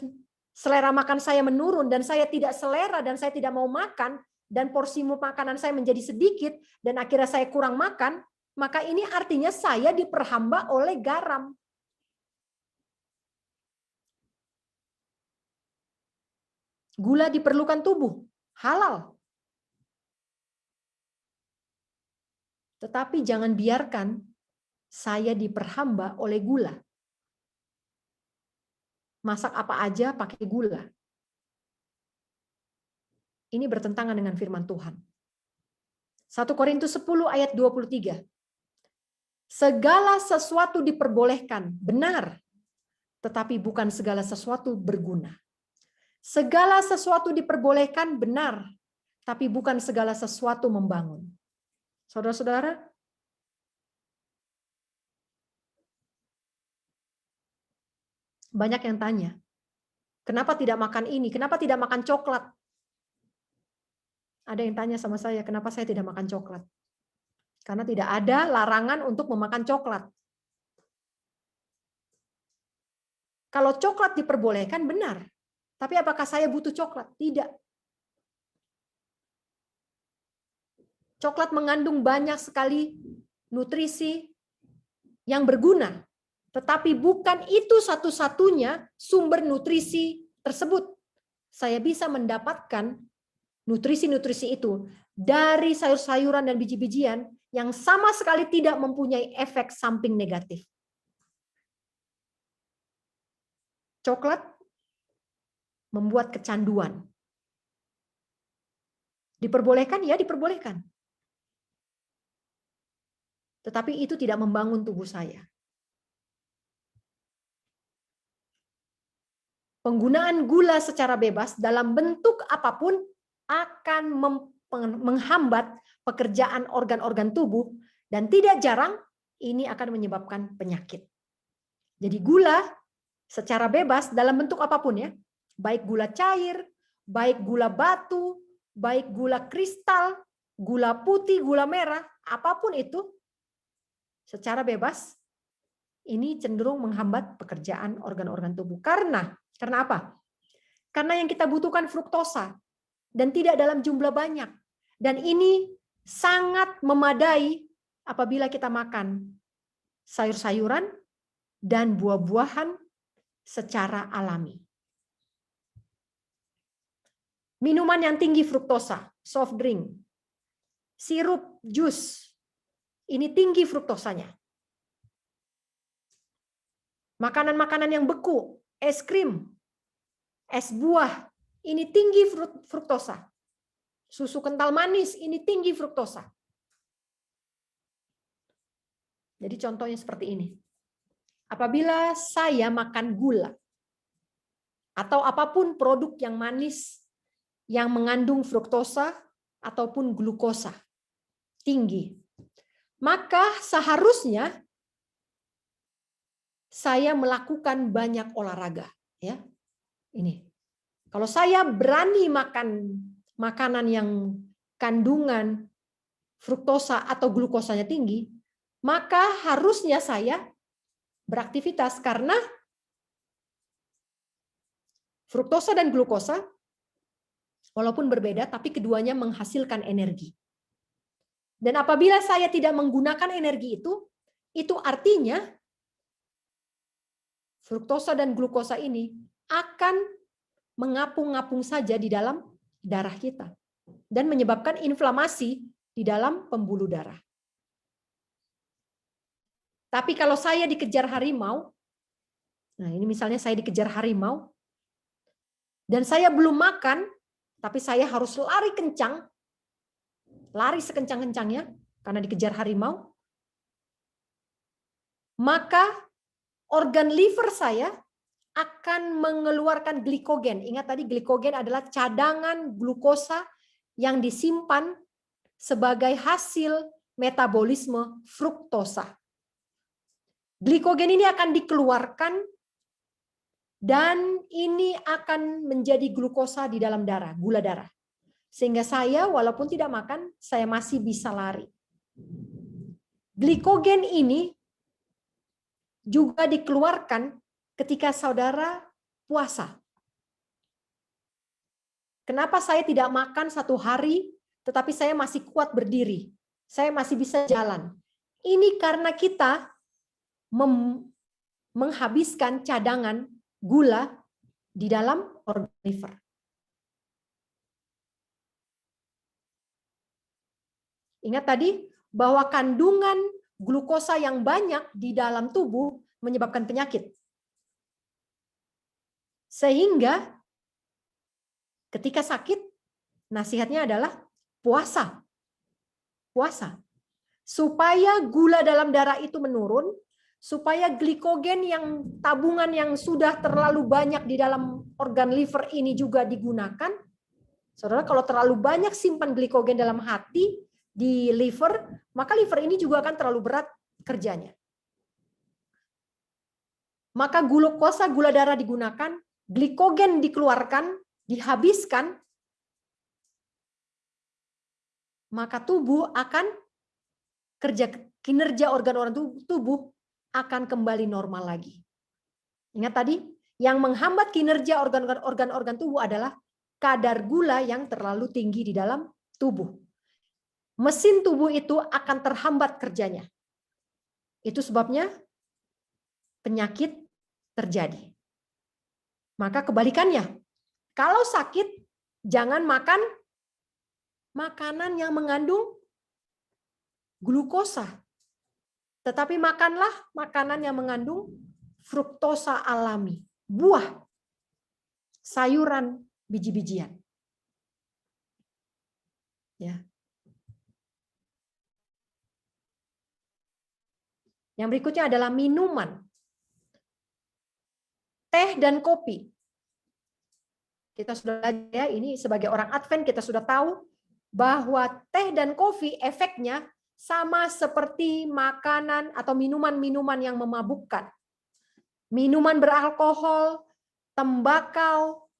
selera makan saya menurun, dan saya tidak selera, dan saya tidak mau makan, dan porsi makanan saya menjadi sedikit, dan akhirnya saya kurang makan, maka ini artinya saya diperhamba oleh garam. Gula diperlukan tubuh, halal. Tetapi jangan biarkan saya diperhamba oleh gula. Masak apa aja pakai gula. Ini bertentangan dengan firman Tuhan. 1 Korintus 10 ayat 23. Segala sesuatu diperbolehkan, benar, tetapi bukan segala sesuatu berguna. Segala sesuatu diperbolehkan, benar, tapi bukan segala sesuatu membangun. Saudara-saudara, banyak yang tanya, kenapa tidak makan ini? Kenapa tidak makan coklat? Ada yang tanya sama saya, kenapa saya tidak makan coklat? Karena tidak ada larangan untuk memakan coklat. Kalau coklat diperbolehkan, benar. Tapi apakah saya butuh coklat? Tidak. Coklat mengandung banyak sekali nutrisi yang berguna. Tetapi bukan itu satu-satunya sumber nutrisi tersebut. Saya bisa mendapatkan nutrisi-nutrisi itu dari sayur-sayuran dan biji-bijian yang sama sekali tidak mempunyai efek samping negatif. Coklat membuat kecanduan. Diperbolehkan? Ya, diperbolehkan. Tetapi itu tidak membangun tubuh saya. Penggunaan gula secara bebas dalam bentuk apapun akan menghambat pekerjaan organ-organ tubuh, dan tidak jarang ini akan menyebabkan penyakit. Jadi gula secara bebas dalam bentuk apapun ya, baik gula cair, baik gula batu, baik gula kristal, gula putih, gula merah, apapun itu, secara bebas, ini cenderung menghambat pekerjaan organ-organ tubuh. Karena apa? Karena yang kita butuhkan fruktosa, dan tidak dalam jumlah banyak. Dan ini sangat memadai apabila kita makan sayur-sayuran dan buah-buahan secara alami. Minuman yang tinggi fruktosa, soft drink, sirup, jus, ini tinggi fruktosanya. Makanan-makanan yang beku, es krim, es buah, ini tinggi fruktosa. Susu kental manis, ini tinggi fruktosa. Jadi contohnya seperti ini. Apabila saya makan gula, atau apapun produk yang manis, yang mengandung fruktosa, ataupun glukosa, tinggi, maka seharusnya saya melakukan banyak olahraga, ya. Ini. Kalau saya berani makan makanan yang kandungan fruktosa atau glukosanya tinggi, maka harusnya saya beraktivitas karena fruktosa dan glukosa walaupun berbeda tapi keduanya menghasilkan energi. Dan apabila saya tidak menggunakan energi itu artinya fruktosa dan glukosa ini akan mengapung-apung saja di dalam darah kita dan menyebabkan inflamasi di dalam pembuluh darah. Tapi kalau saya dikejar harimau, nah ini misalnya saya dikejar harimau dan saya belum makan, tapi saya harus lari kencang, lari sekencang-kencangnya karena dikejar harimau, maka organ liver saya akan mengeluarkan glikogen. Ingat tadi glikogen adalah cadangan glukosa yang disimpan sebagai hasil metabolisme fruktosa. Glikogen ini akan dikeluarkan dan ini akan menjadi glukosa di dalam darah, gula darah. Sehingga saya walaupun tidak makan, saya masih bisa lari. Glikogen ini juga dikeluarkan ketika saudara puasa. Kenapa saya tidak makan 1 hari, tetapi saya masih kuat berdiri? Saya masih bisa jalan. Ini karena kita menghabiskan cadangan gula di dalam organ liver. Ingat tadi bahwa kandungan glukosa yang banyak di dalam tubuh menyebabkan penyakit. Sehingga ketika sakit, nasihatnya adalah puasa. Puasa. Supaya gula dalam darah itu menurun, supaya glikogen yang tabungan yang sudah terlalu banyak di dalam organ liver ini juga digunakan. Saudara, kalau terlalu banyak simpan glikogen dalam hati, di liver, maka liver ini juga akan terlalu berat kerjanya. Maka glukosa, gula darah digunakan, glikogen dikeluarkan, dihabiskan, maka tubuh akan kinerja organ-organ tubuh akan kembali normal lagi. Ingat tadi, yang menghambat kinerja organ-organ tubuh adalah kadar gula yang terlalu tinggi di dalam tubuh. Mesin tubuh itu akan terhambat kerjanya. Itu sebabnya penyakit terjadi. Maka kebalikannya, kalau sakit jangan makan makanan yang mengandung glukosa, tetapi makanlah makanan yang mengandung fruktosa alami, buah, sayuran, biji-bijian. Ya. Yang berikutnya adalah minuman. Teh dan kopi. Kita sudah belajar ya, ini sebagai orang Advent kita sudah tahu bahwa teh dan kopi efeknya sama seperti makanan atau minuman-minuman yang memabukkan. Minuman beralkohol, tembakau,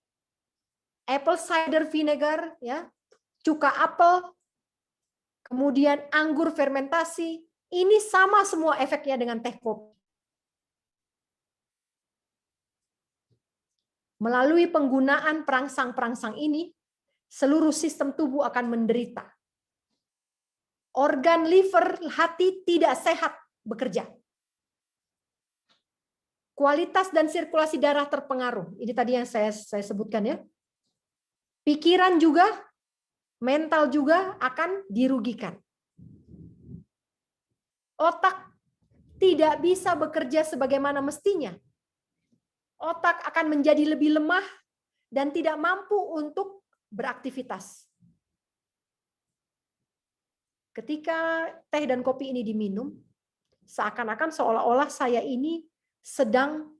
apple cider vinegar, ya, cuka apel, kemudian anggur fermentasi, ini sama semua efeknya dengan teh kopi. Melalui penggunaan perangsang-perangsang ini, seluruh sistem tubuh akan menderita. Organ liver, hati tidak sehat bekerja. Kualitas dan sirkulasi darah terpengaruh. Ini tadi yang saya sebutkan ya. Pikiran juga, mental juga akan dirugikan. Otak tidak bisa bekerja sebagaimana mestinya. Otak akan menjadi lebih lemah dan tidak mampu untuk beraktivitas. Ketika teh dan kopi ini diminum, seakan-akan seolah-olah saya ini sedang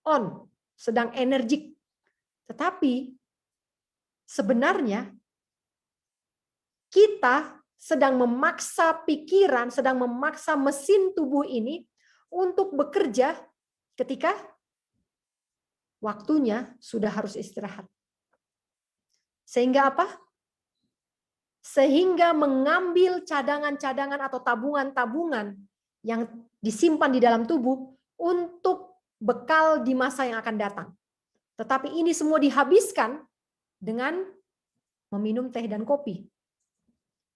on, sedang energik. Tetapi sebenarnya kita sedang memaksa pikiran, sedang memaksa mesin tubuh ini untuk bekerja ketika waktunya sudah harus istirahat. Sehingga apa? Sehingga mengambil cadangan-cadangan atau tabungan-tabungan yang disimpan di dalam tubuh untuk bekal di masa yang akan datang. Tetapi ini semua dihabiskan dengan meminum teh dan kopi.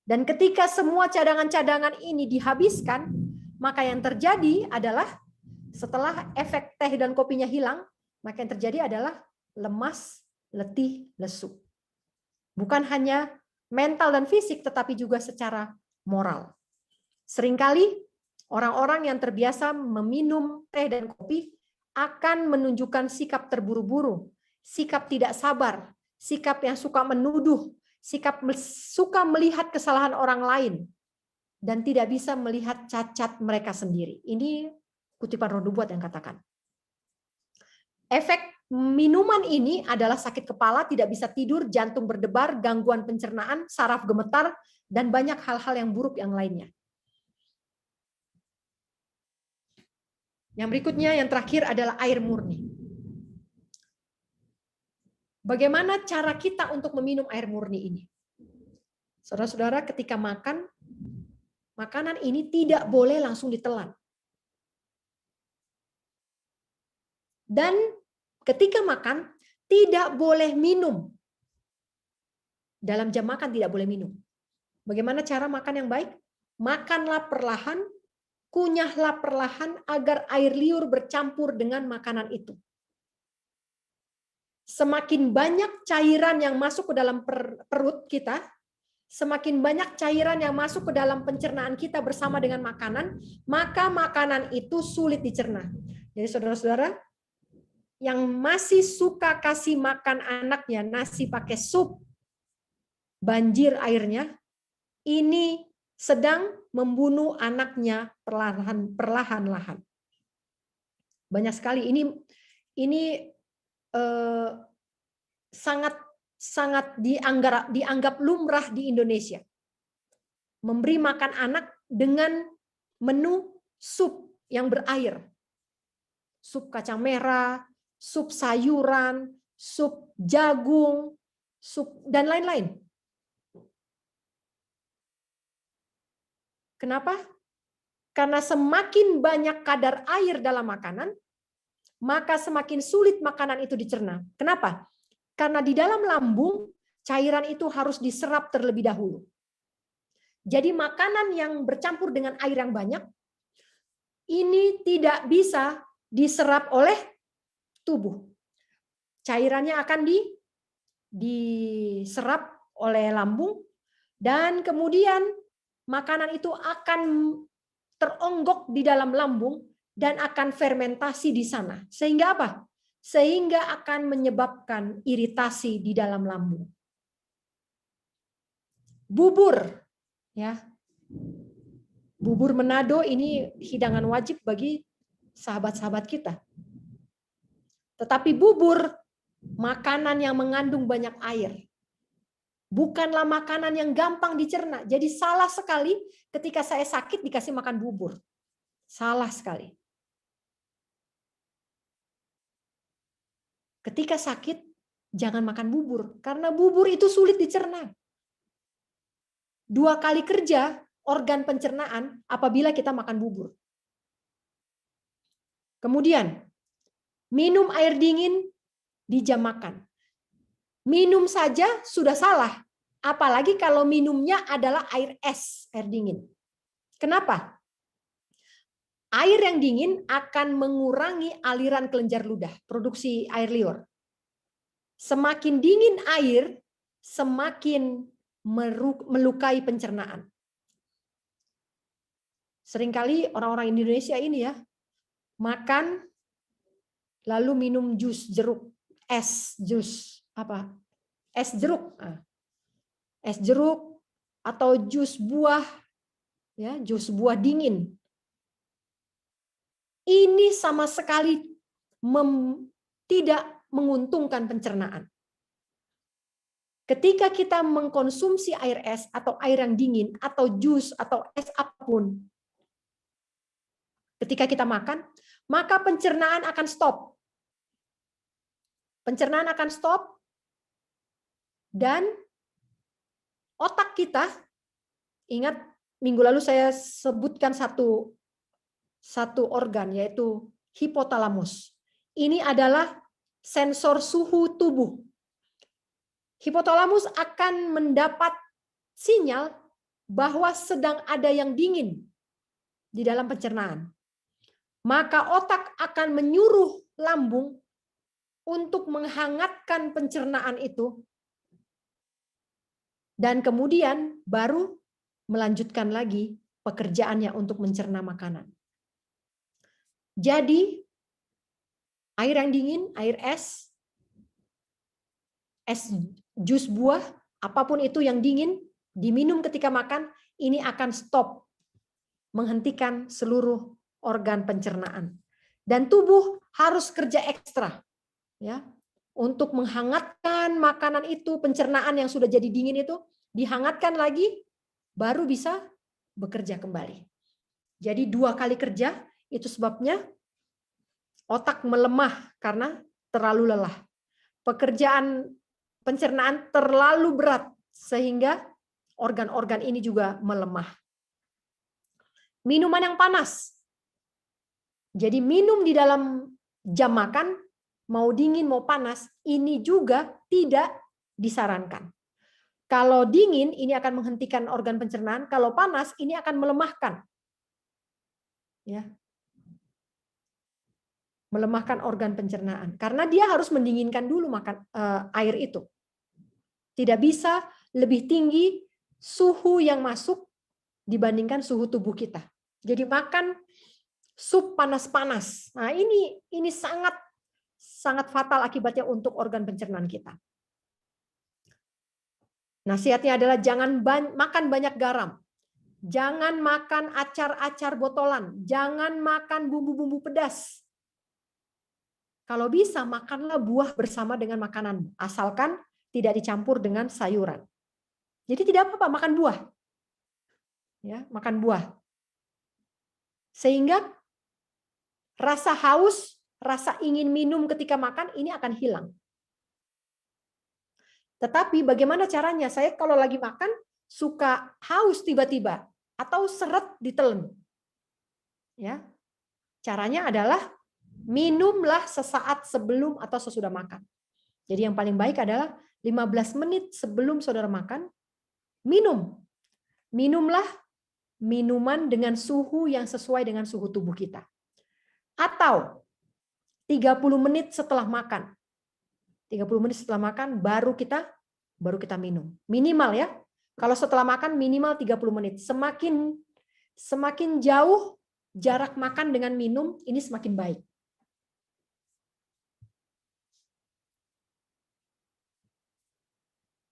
Dan ketika semua cadangan-cadangan ini dihabiskan, maka yang terjadi adalah setelah efek teh dan kopinya hilang, maka yang terjadi adalah lemas, letih, lesu. Bukan hanya mental dan fisik, tetapi juga secara moral. Seringkali orang-orang yang terbiasa meminum teh dan kopi akan menunjukkan sikap terburu-buru, sikap tidak sabar, sikap yang suka menuduh, sikap suka melihat kesalahan orang lain, dan tidak bisa melihat cacat mereka sendiri. Ini kutipan Roh Nubuat yang katakan. Efek minuman ini adalah sakit kepala, tidak bisa tidur, jantung berdebar, gangguan pencernaan, saraf gemetar, dan banyak hal-hal yang buruk yang lainnya. Yang berikutnya, yang terakhir adalah air murni. Bagaimana cara kita untuk meminum air murni ini? Saudara-saudara, ketika makan, makanan ini tidak boleh langsung ditelan. Dan ketika makan, tidak boleh minum. Dalam jam makan tidak boleh minum. Bagaimana cara makan yang baik? Makanlah perlahan, kunyahlah perlahan agar air liur bercampur dengan makanan itu. Semakin banyak cairan yang masuk ke dalam perut kita, semakin banyak cairan yang masuk ke dalam pencernaan kita bersama dengan makanan, maka makanan itu sulit dicerna. Jadi saudara-saudara, yang masih suka kasih makan anaknya nasi pakai sup, banjir airnya, ini sedang membunuh anaknya perlahan-lahan. Banyak sekali ini sangat dianggap lumrah di Indonesia. Memberi makan anak dengan menu sup yang berair. Sup kacang merah, sup sayuran, sup jagung, sup dan lain-lain. Kenapa? Karena semakin banyak kadar air dalam makanan, maka semakin sulit makanan itu dicerna. Kenapa? Karena di dalam lambung, cairan itu harus diserap terlebih dahulu. Jadi makanan yang bercampur dengan air yang banyak, ini tidak bisa diserap oleh tubuh. Cairannya akan diserap oleh lambung, dan kemudian makanan itu akan teronggok di dalam lambung, dan akan fermentasi di sana. Sehingga apa? Sehingga akan menyebabkan iritasi di dalam lambung. Bubur, ya. Bubur Manado ini hidangan wajib bagi sahabat-sahabat kita. Tetapi bubur makanan yang mengandung banyak air. Bukanlah makanan yang gampang dicerna. Jadi salah sekali ketika saya sakit dikasih makan bubur. Salah sekali. Ketika sakit, jangan makan bubur. Karena bubur itu sulit dicerna. 2 kali kerja organ pencernaan apabila kita makan bubur. Kemudian, minum air dingin di jam makan. Minum saja sudah salah. Apalagi kalau minumnya adalah air es, air dingin. Kenapa? Air yang dingin akan mengurangi aliran kelenjar ludah, produksi air liur. Semakin dingin air, semakin melukai pencernaan. Seringkali orang-orang Indonesia ini ya, makan lalu minum jus jeruk, es jeruk. Es jeruk atau jus buah, ya, jus buah dingin. Ini sama sekali tidak menguntungkan pencernaan. Ketika kita mengkonsumsi air es atau air yang dingin atau jus atau es apapun, ketika kita makan, maka pencernaan akan stop. Pencernaan akan stop dan otak kita, ingat minggu lalu saya sebutkan satu organ yaitu hipotalamus. Ini adalah sensor suhu tubuh. Hipotalamus akan mendapat sinyal bahwa sedang ada yang dingin di dalam pencernaan. Maka otak akan menyuruh lambung untuk menghangatkan pencernaan itu dan kemudian baru melanjutkan lagi pekerjaannya untuk mencerna makanan. Jadi air yang dingin, air es jus buah, apapun itu yang dingin, diminum ketika makan, ini akan stop, menghentikan seluruh organ pencernaan. Dan tubuh harus kerja ekstra, ya, untuk menghangatkan makanan itu, pencernaan yang sudah jadi dingin itu, dihangatkan lagi, baru bisa bekerja kembali. Jadi 2 kali kerja, itu sebabnya otak melemah karena terlalu lelah. Pekerjaan pencernaan terlalu berat sehingga organ-organ ini juga melemah. Minuman yang panas. Jadi minum di dalam jam makan, mau dingin mau panas, ini juga tidak disarankan. Kalau dingin ini akan menghentikan organ pencernaan, kalau panas ini akan melemahkan. Ya. Melemahkan organ pencernaan karena dia harus mendinginkan dulu air itu. Tidak bisa lebih tinggi suhu yang masuk dibandingkan suhu tubuh kita. Jadi makan sup panas-panas. Nah, ini sangat fatal akibatnya untuk organ pencernaan kita. Nasihatnya adalah jangan makan banyak garam. Jangan makan acar-acar botolan, jangan makan bumbu-bumbu pedas. Kalau bisa, makanlah buah bersama dengan makanan, asalkan tidak dicampur dengan sayuran. Jadi tidak apa-apa makan buah. Ya, makan buah. Sehingga rasa haus, rasa ingin minum ketika makan ini akan hilang. Tetapi bagaimana caranya? Saya kalau lagi makan suka haus tiba-tiba atau seret ditelan. Ya. Caranya adalah minumlah sesaat sebelum atau sesudah makan. Jadi yang paling baik adalah 15 menit sebelum saudara makan, minum. Minumlah minuman dengan suhu yang sesuai dengan suhu tubuh kita. Atau 30 menit setelah makan. 30 menit setelah makan baru kita minum. Minimal ya. Kalau setelah makan minimal 30 menit. Semakin jauh jarak makan dengan minum ini semakin baik.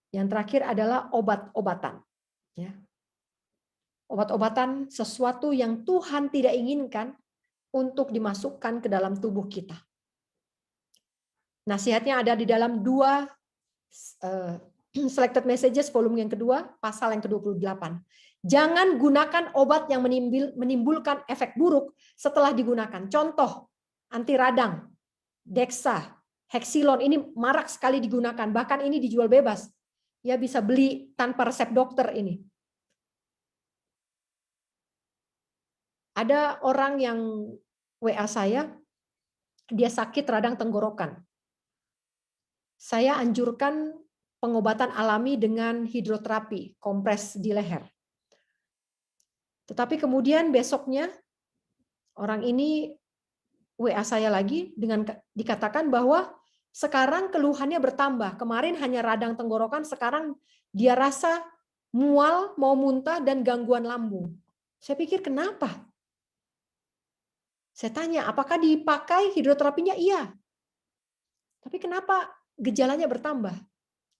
Yang terakhir adalah obat-obatan. Ya. Obat-obatan sesuatu yang Tuhan tidak inginkan untuk dimasukkan ke dalam tubuh kita. Nasihatnya ada di dalam 2 Selected Messages volume yang kedua, pasal yang ke-28. Jangan gunakan obat yang menimbulkan efek buruk setelah digunakan. Contoh, anti radang, Dexa, Hexilon ini marak sekali digunakan, bahkan ini dijual bebas. Ya bisa beli tanpa resep dokter ini. Ada orang yang WA saya, dia sakit radang tenggorokan. Saya anjurkan pengobatan alami dengan hidroterapi, kompres di leher. Tetapi kemudian besoknya Orang ini WA saya lagi dengan dikatakan bahwa sekarang keluhannya bertambah. Kemarin hanya radang tenggorokan, sekarang dia rasa mual, mau muntah, dan gangguan lambung. Saya pikir kenapa? Saya tanya, apakah dipakai hidroterapinya? Iya. Tapi kenapa gejalanya bertambah?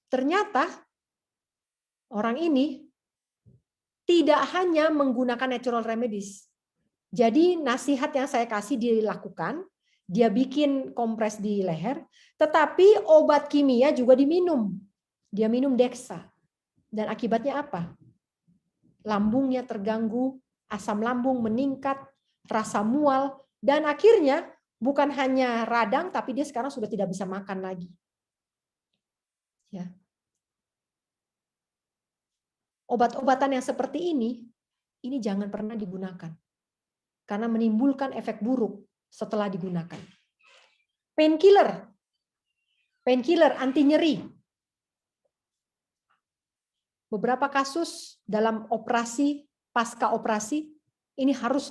Ternyata orang ini tidak hanya menggunakan natural remedies. Jadi nasihat yang saya kasih dilakukan, dia bikin kompres di leher, tetapi obat kimia juga diminum. Dia minum Dexa. Dan akibatnya apa? Lambungnya terganggu, asam lambung meningkat, rasa mual, dan akhirnya bukan hanya radang, tapi dia sekarang sudah tidak bisa makan lagi. Ya. Obat-obatan yang seperti ini jangan pernah digunakan. Karena menimbulkan efek buruk setelah digunakan. Painkiller anti nyeri. Beberapa kasus dalam operasi, pasca operasi, ini harus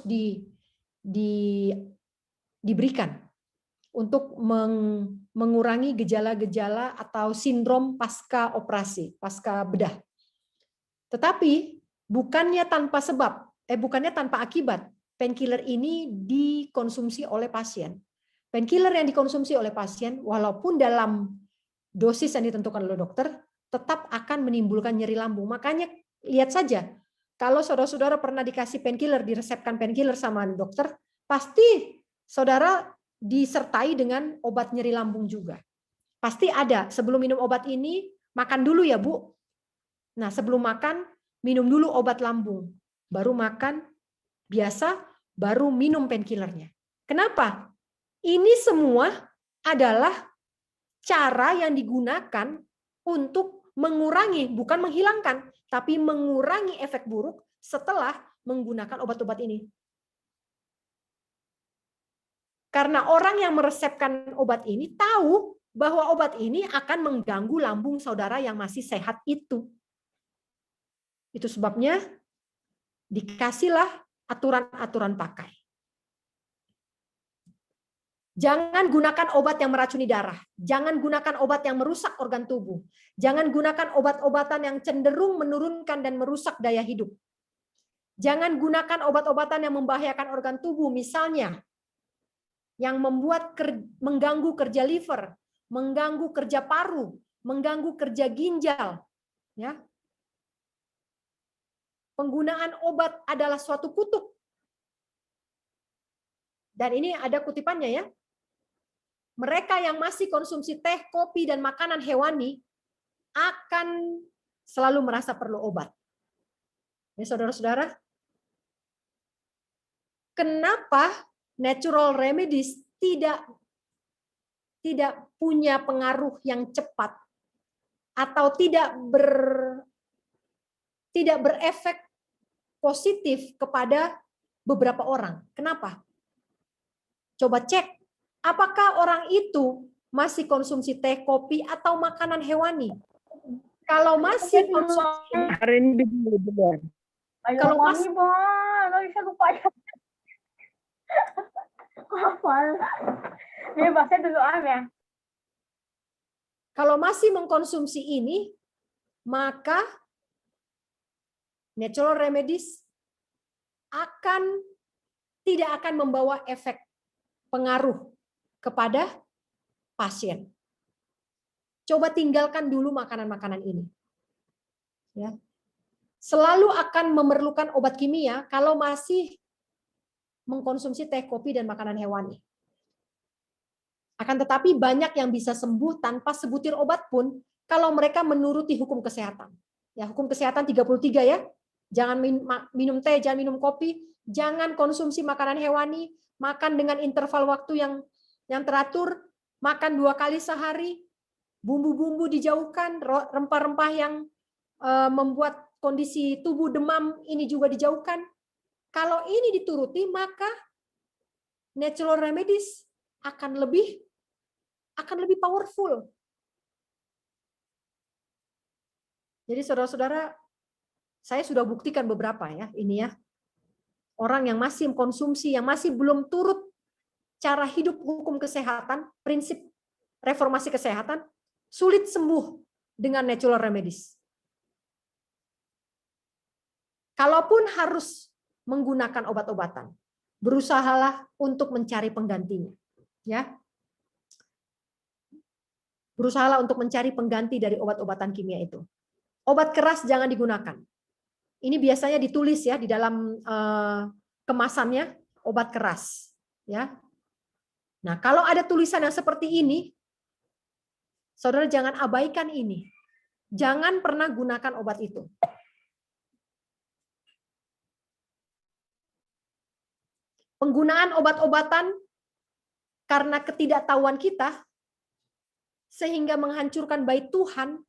diberikan untuk mengurangi gejala-gejala atau sindrom pasca operasi, pasca bedah. Tetapi bukannya tanpa akibat. Painkiller ini dikonsumsi oleh pasien. Painkiller yang dikonsumsi oleh pasien, walaupun dalam dosis yang ditentukan oleh dokter, tetap akan menimbulkan nyeri lambung. Makanya lihat saja, kalau saudara-saudara pernah dikasih painkiller, diresepkan painkiller sama dokter, pasti saudara disertai dengan obat nyeri lambung juga. Pasti ada, sebelum minum obat ini, makan dulu ya Bu. Nah sebelum makan, minum dulu obat lambung. Baru makan, biasa, baru minum painkillernya. Kenapa? Ini semua adalah cara yang digunakan untuk mengurangi, bukan menghilangkan, tapi mengurangi efek buruk setelah menggunakan obat-obat ini. Karena orang yang meresepkan obat ini tahu bahwa obat ini akan mengganggu lambung saudara yang masih sehat itu. Itu sebabnya dikasihlah aturan-aturan pakai. Jangan gunakan obat yang meracuni darah. Jangan gunakan obat yang merusak organ tubuh. Jangan gunakan obat-obatan yang cenderung menurunkan dan merusak daya hidup. Jangan gunakan obat-obatan yang membahayakan organ tubuh, misalnya yang mengganggu kerja liver, mengganggu kerja paru, mengganggu kerja ginjal. Ya. Penggunaan obat adalah suatu kutuk. Dan ini ada kutipannya ya. Mereka yang masih konsumsi teh, kopi, dan makanan hewani akan selalu merasa perlu obat. Ya, saudara-saudara, kenapa natural remedies tidak punya pengaruh yang cepat atau tidak berefek positif kepada beberapa orang? Kenapa? Coba cek, apakah orang itu masih konsumsi teh, kopi, atau makanan hewani? Kalau masih konsumsi,
Hari ini duluan.
Kalau masih,
nggak bisa lupa ya. Hafal. Ini bahasa dulu ya.
kalau masih mengkonsumsi ini, maka natural remedies tidak akan membawa efek pengaruh kepada pasien. Coba tinggalkan dulu makanan-makanan ini. Ya. Selalu akan memerlukan obat kimia kalau masih mengkonsumsi teh, kopi, dan makanan hewani. Akan tetapi banyak yang bisa sembuh tanpa sebutir obat pun kalau mereka menuruti hukum kesehatan. Ya, hukum kesehatan 33 ya. Jangan minum teh, jangan minum kopi, jangan konsumsi makanan hewani, makan dengan interval waktu yang teratur, makan 2 kali sehari, bumbu-bumbu dijauhkan, rempah-rempah yang membuat kondisi tubuh demam ini juga dijauhkan. Kalau ini dituruti, maka natural remedies akan lebih powerful. Jadi saudara-saudara, saya sudah buktikan beberapa ya, ini ya. orang yang masih konsumsi, yang masih belum turut cara hidup hukum kesehatan, prinsip reformasi kesehatan, sulit sembuh dengan natural remedies. Kalaupun harus menggunakan obat-obatan, berusahalah untuk mencari penggantinya. Ya, berusahalah untuk mencari pengganti dari obat-obatan kimia itu. Obat keras jangan digunakan. Ini biasanya ditulis ya di dalam kemasannya, obat keras. Ya. Nah, kalau ada tulisan yang seperti ini, saudara jangan abaikan ini. Jangan pernah gunakan obat itu. Penggunaan obat-obatan karena ketidaktahuan kita, sehingga menghancurkan bait Tuhan,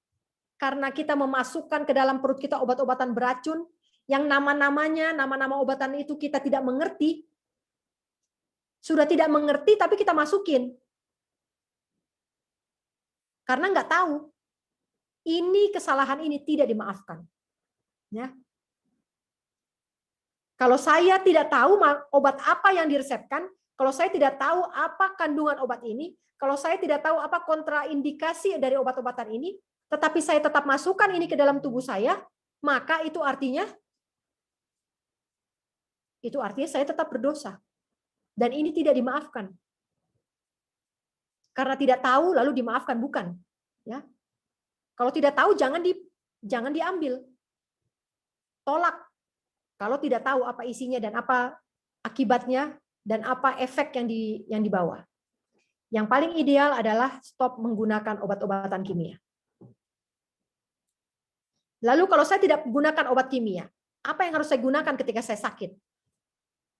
karena kita memasukkan ke dalam perut kita obat-obatan beracun, yang nama-namanya, nama-nama obatan itu kita tidak mengerti, sudah tidak mengerti tapi kita masukin. Karena nggak tahu. Ini kesalahan ini tidak dimaafkan. Ya. Kalau saya tidak tahu obat apa yang diresepkan, kalau saya tidak tahu apa kandungan obat ini, kalau saya tidak tahu apa kontraindikasi dari obat-obatan ini, tetapi saya tetap masukkan ini ke dalam tubuh saya, maka itu artinya saya tetap berdosa. Dan ini tidak dimaafkan. Karena tidak tahu lalu dimaafkan, bukan. Ya. Kalau tidak tahu jangan diambil. Tolak. Kalau tidak tahu apa isinya dan apa akibatnya dan apa efek yang dibawa. Yang paling ideal adalah stop menggunakan obat-obatan kimia. Lalu kalau saya tidak gunakan obat kimia, apa yang harus saya gunakan ketika saya sakit?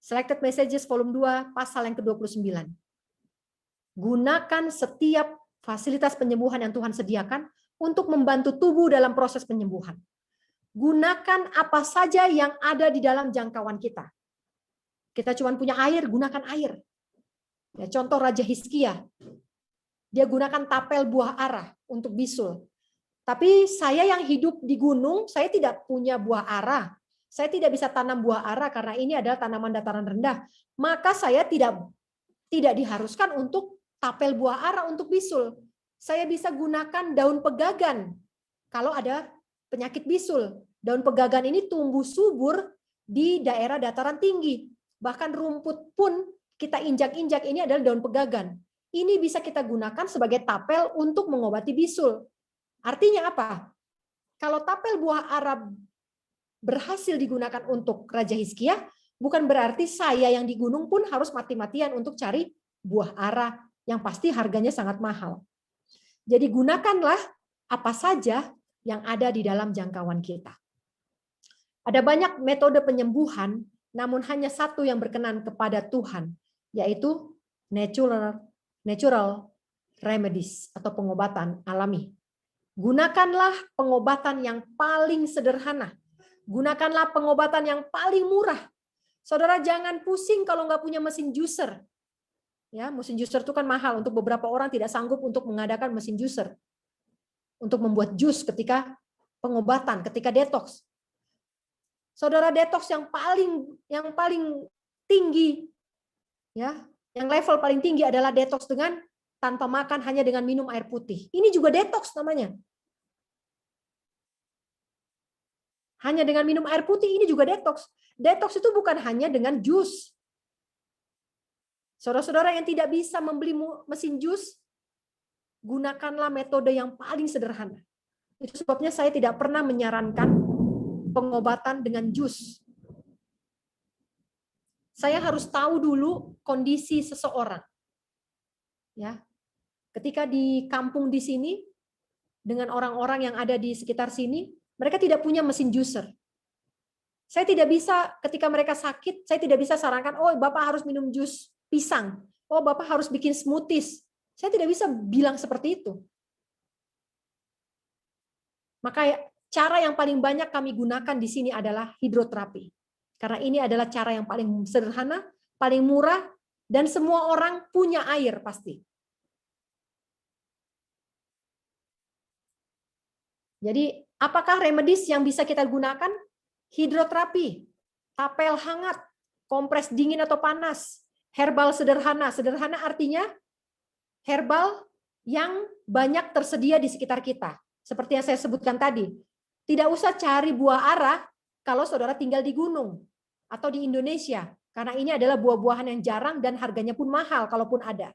Selected Messages volume 2 pasal yang ke-29. Gunakan setiap fasilitas penyembuhan yang Tuhan sediakan untuk membantu tubuh dalam proses penyembuhan. Gunakan apa saja yang ada di dalam jangkauan kita. Kita cuma punya air, gunakan air. Ya, contoh Raja Hizkia, dia gunakan tapel buah ara untuk bisul. Tapi saya yang hidup di gunung, saya tidak punya buah ara. Saya tidak bisa tanam buah ara karena ini adalah tanaman dataran rendah. Maka saya tidak diharuskan untuk tapel buah ara untuk bisul. Saya bisa gunakan daun pegagan kalau ada penyakit bisul. Daun pegagan ini tumbuh subur di daerah dataran tinggi. Bahkan rumput pun kita injak-injak, ini adalah daun pegagan. Ini bisa kita gunakan sebagai tapel untuk mengobati bisul. Artinya apa? Kalau tapel buah ara berhasil digunakan untuk Raja Hizkia, bukan berarti saya yang di gunung pun harus mati-matian untuk cari buah ara yang pasti harganya sangat mahal. Jadi gunakanlah apa saja yang ada di dalam jangkauan kita. Ada banyak metode penyembuhan, namun hanya satu yang berkenan kepada Tuhan, yaitu natural remedies atau pengobatan alami. Gunakanlah pengobatan yang paling sederhana. Gunakanlah pengobatan yang paling murah. Saudara jangan pusing kalau nggak punya mesin juicer. Ya, mesin juicer itu kan mahal. Untuk beberapa orang tidak sanggup untuk mengadakan mesin juicer. Untuk membuat jus ketika pengobatan, ketika detox. Saudara detox yang paling tinggi, ya, yang level paling tinggi adalah detox dengan tanpa makan, hanya dengan minum air putih. Ini juga detox namanya. Hanya dengan minum air putih ini juga detox. Detox itu bukan hanya dengan jus. Saudara-saudara yang tidak bisa membeli mesin jus, gunakanlah metode yang paling sederhana. Itu sebabnya saya tidak pernah menyarankan pengobatan dengan jus. Saya harus tahu dulu kondisi seseorang. Ya. Ketika di kampung di sini dengan orang-orang yang ada di sekitar sini, mereka tidak punya mesin juicer. Saya tidak bisa ketika mereka sakit, saya tidak bisa sarankan, oh Bapak harus minum jus pisang. Oh Bapak harus bikin smoothies. Saya tidak bisa bilang seperti itu. Maka cara yang paling banyak kami gunakan di sini adalah hidroterapi. Karena ini adalah cara yang paling sederhana, paling murah, dan semua orang punya air pasti. Jadi, apakah remedies yang bisa kita gunakan? Hidroterapi, tapel hangat, kompres dingin atau panas, herbal sederhana. Sederhana artinya herbal yang banyak tersedia di sekitar kita. Seperti yang saya sebutkan tadi. Tidak usah cari buah ara kalau saudara tinggal di gunung atau di Indonesia. Karena ini adalah buah-buahan yang jarang dan harganya pun mahal kalaupun ada.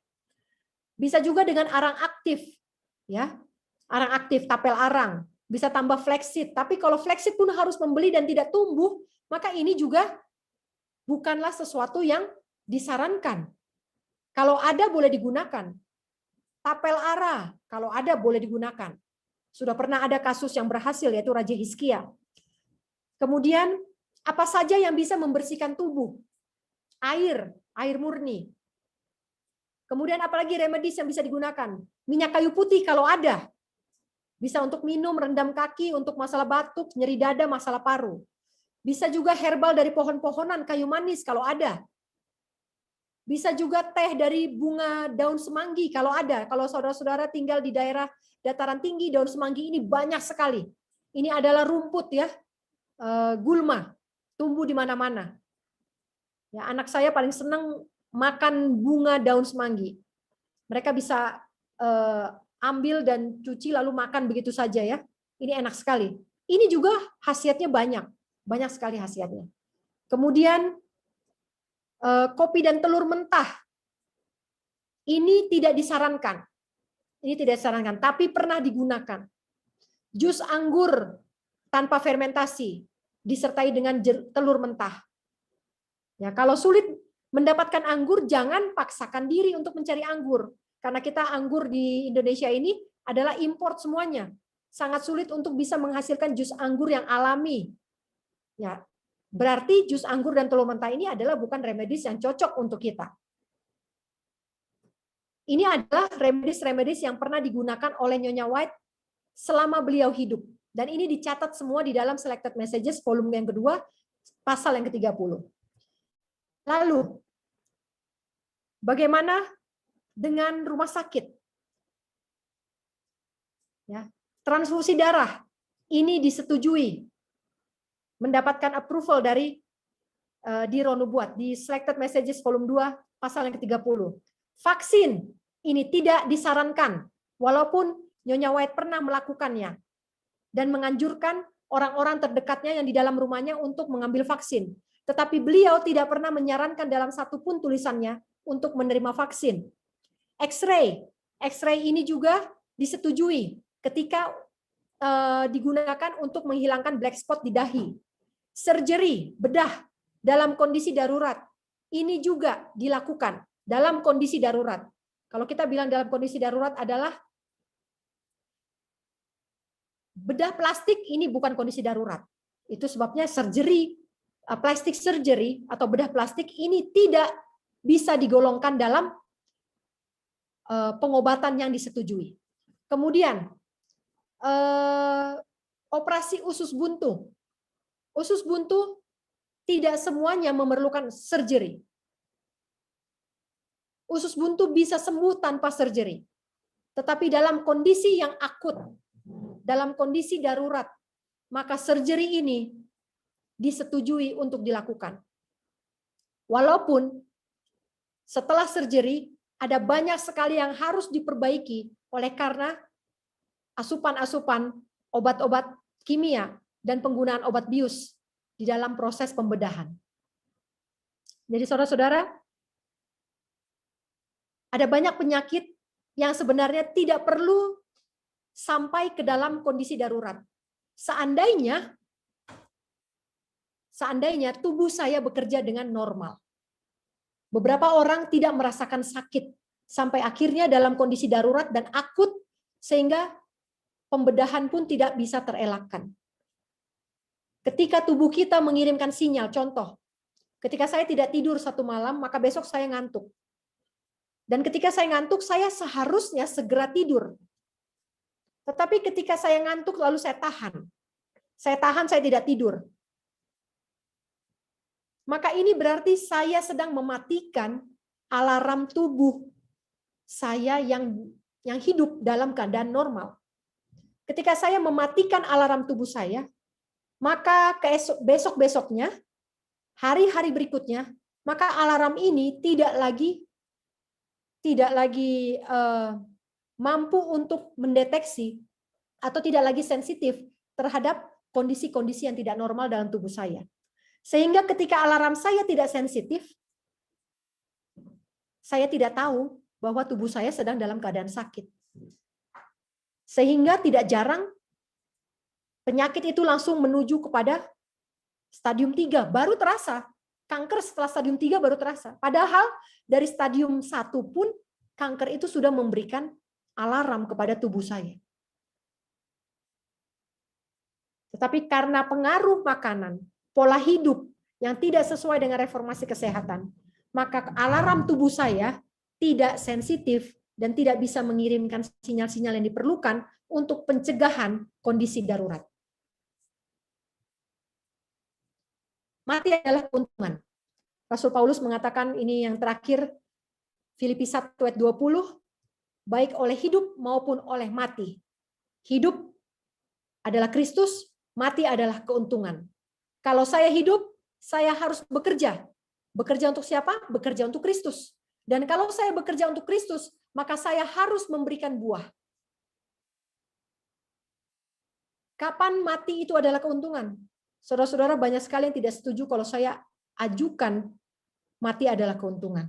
Bisa juga dengan arang aktif. Ya, arang aktif, tapel arang. Bisa tambah flaxseed. Tapi kalau flaxseed pun harus membeli dan tidak tumbuh, maka ini juga bukanlah sesuatu yang disarankan. Kalau ada boleh digunakan. Tapel ara, kalau ada boleh digunakan. Sudah pernah ada kasus yang berhasil, yaitu Raja Hizkia. Kemudian, apa saja yang bisa membersihkan tubuh? Air murni. Kemudian apalagi remedies yang bisa digunakan? Minyak kayu putih kalau ada. Bisa untuk minum, rendam kaki, untuk masalah batuk, nyeri dada, masalah paru. Bisa juga herbal dari pohon-pohonan, kayu manis kalau ada. Bisa juga teh dari bunga daun semanggi kalau ada. Kalau saudara-saudara tinggal di daerah dataran tinggi, daun semanggi ini banyak sekali. Ini adalah rumput ya, gulma, tumbuh di mana-mana. Ya, anak saya paling senang makan bunga daun semanggi. Mereka bisa ambil dan cuci lalu makan begitu saja ya. Ini enak sekali. Ini juga khasiatnya banyak sekali khasiatnya. Kemudian kopi dan telur mentah. Ini tidak disarankan. Tapi pernah digunakan. Jus anggur tanpa fermentasi disertai dengan telur mentah. Ya, kalau sulit mendapatkan anggur, jangan paksakan diri untuk mencari anggur. Karena kita anggur di Indonesia ini adalah import semuanya. Sangat sulit untuk bisa menghasilkan jus anggur yang alami. Ya, berarti jus anggur dan telur mentah ini adalah bukan remedies yang cocok untuk kita. Ini adalah remedies yang pernah digunakan oleh Nyonya White selama beliau hidup. Dan ini dicatat semua di dalam Selected Messages volume yang kedua, pasal yang ke-30. Lalu, bagaimana dengan rumah sakit? Ya, transfusi darah ini disetujui, mendapatkan approval dari di Ronubuat, di Selected Messages volume 2 pasal yang ke-30. Vaksin ini tidak disarankan, walaupun Nyonya White pernah melakukannya dan menganjurkan orang-orang terdekatnya yang di dalam rumahnya untuk mengambil vaksin. Tetapi beliau tidak pernah menyarankan dalam satupun tulisannya untuk menerima vaksin. X-ray ini juga disetujui ketika digunakan untuk menghilangkan black spot di dahi. Surgery, bedah dalam kondisi darurat, ini juga dilakukan dalam kondisi darurat. Kalau kita bilang dalam kondisi darurat adalah bedah plastik, ini bukan kondisi darurat. Itu sebabnya surgery, plastic surgery atau bedah plastik ini tidak bisa digolongkan dalam pengobatan yang disetujui. Kemudian operasi usus buntu. Usus buntu tidak semuanya memerlukan surgery. Usus buntu bisa sembuh tanpa surgery. Tetapi dalam kondisi yang akut, dalam kondisi darurat, maka surgery ini disetujui untuk dilakukan. Walaupun setelah surgery ada banyak sekali yang harus diperbaiki oleh karena asupan-asupan obat-obat kimia dan penggunaan obat bius di dalam proses pembedahan. Jadi saudara-saudara, ada banyak penyakit yang sebenarnya tidak perlu sampai ke dalam kondisi darurat. Seandainya tubuh saya bekerja dengan normal. Beberapa orang tidak merasakan sakit sampai akhirnya dalam kondisi darurat dan akut sehingga pembedahan pun tidak bisa terelakkan. Ketika tubuh kita mengirimkan sinyal, contoh, ketika saya tidak tidur satu malam, maka besok saya ngantuk. Dan ketika saya ngantuk, saya seharusnya segera tidur. Tetapi ketika saya ngantuk, lalu saya tahan, saya tidak tidur. Maka ini berarti saya sedang mematikan alarm tubuh saya yang hidup dalam keadaan normal. Ketika saya mematikan alarm tubuh saya, maka besok-besoknya, hari-hari berikutnya, maka alarm ini tidak lagi mampu untuk mendeteksi atau tidak lagi sensitif terhadap kondisi-kondisi yang tidak normal dalam tubuh saya. Sehingga ketika alarm saya tidak sensitif, saya tidak tahu bahwa tubuh saya sedang dalam keadaan sakit. Sehingga tidak jarang penyakit itu langsung menuju kepada stadium 3, baru terasa. Kanker setelah stadium 3 baru terasa. Padahal dari stadium 1 pun kanker itu sudah memberikan alarm kepada tubuh saya. Tetapi karena pengaruh makanan, pola hidup yang tidak sesuai dengan reformasi kesehatan, maka alarm tubuh saya tidak sensitif dan tidak bisa mengirimkan sinyal-sinyal yang diperlukan untuk pencegahan kondisi darurat. Mati adalah keuntungan. Rasul Paulus mengatakan ini yang terakhir, Filipi 1 ayat 20, baik oleh hidup maupun oleh mati. Hidup adalah Kristus, mati adalah keuntungan. Kalau saya hidup, saya harus bekerja. Bekerja untuk siapa? Bekerja untuk Kristus. Dan kalau saya bekerja untuk Kristus, maka saya harus memberikan buah. Kapan mati itu adalah keuntungan? Saudara-saudara, banyak sekali yang tidak setuju kalau saya ajukan mati adalah keuntungan.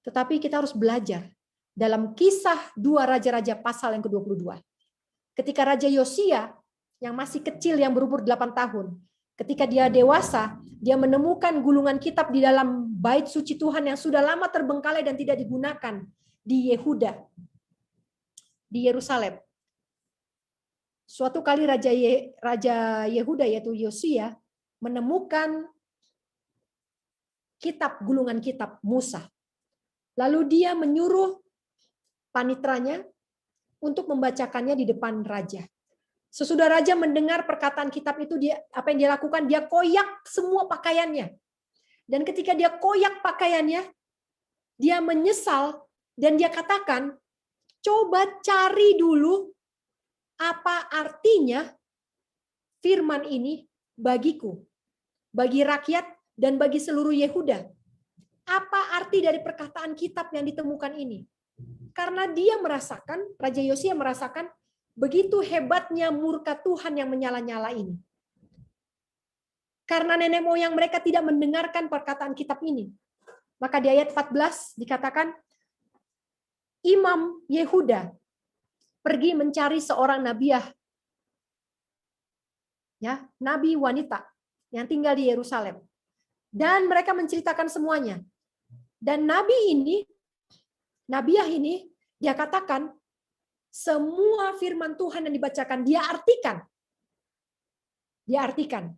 Tetapi kita harus belajar. Dalam kisah 2 Raja-Raja pasal yang ke-22. Ketika Raja Yosia yang masih kecil yang berumur 8 tahun, ketika dia dewasa, dia menemukan gulungan kitab di dalam bait suci Tuhan yang sudah lama terbengkalai dan tidak digunakan di Yehuda, di Yerusalem. Suatu kali Raja Yehuda yaitu Yosia menemukan gulungan kitab Musa. Lalu dia menyuruh panitranya untuk membacakannya di depan raja. Sesudah raja mendengar perkataan kitab itu, apa yang dia lakukan? Dia koyak semua pakaiannya. Dan ketika dia koyak pakaiannya, dia menyesal dan dia katakan, coba cari dulu apa artinya firman ini bagiku, bagi rakyat dan bagi seluruh Yehuda. Apa arti dari perkataan kitab yang ditemukan ini? Karena dia merasakan, Raja Yosia merasakan begitu hebatnya murka Tuhan yang menyala-nyala ini. Karena nenek moyang mereka tidak mendengarkan perkataan kitab ini. Maka di ayat 14 dikatakan, Imam Yehuda pergi mencari seorang nabiah, ya, nabi wanita yang tinggal di Yerusalem. Dan mereka menceritakan semuanya. Dan nabiah ini, dia katakan, semua firman Tuhan yang dibacakan, dia artikan.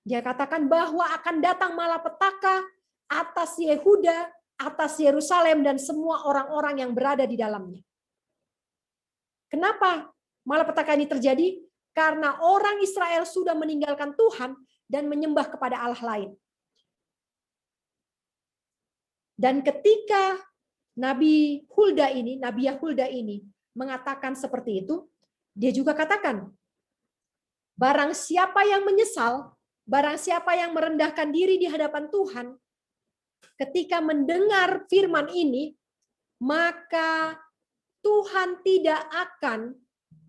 Dia katakan bahwa akan datang malapetaka atas Yehuda, atas Yerusalem, dan semua orang-orang yang berada di dalamnya. Kenapa malapetaka ini terjadi? Karena orang Israel sudah meninggalkan Tuhan dan menyembah kepada Allah lain. Dan ketika Nabiah Hulda ini mengatakan seperti itu, dia juga katakan, barang siapa yang menyesal, barang siapa yang merendahkan diri di hadapan Tuhan, ketika mendengar firman ini, maka Tuhan tidak akan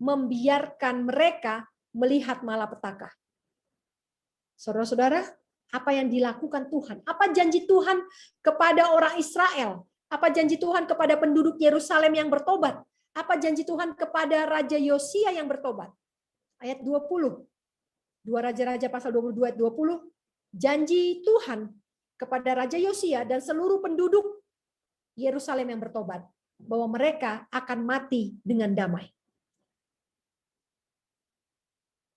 membiarkan mereka melihat malapetaka. Saudara-saudara, apa yang dilakukan Tuhan? Apa janji Tuhan kepada orang Israel? Apa janji Tuhan kepada penduduk Yerusalem yang bertobat? Apa janji Tuhan kepada Raja Yosia yang bertobat? Ayat 20. 2 Raja-Raja pasal 22 ayat 20. Janji Tuhan kepada Raja Yosia dan seluruh penduduk Yerusalem yang bertobat, bahwa mereka akan mati dengan damai.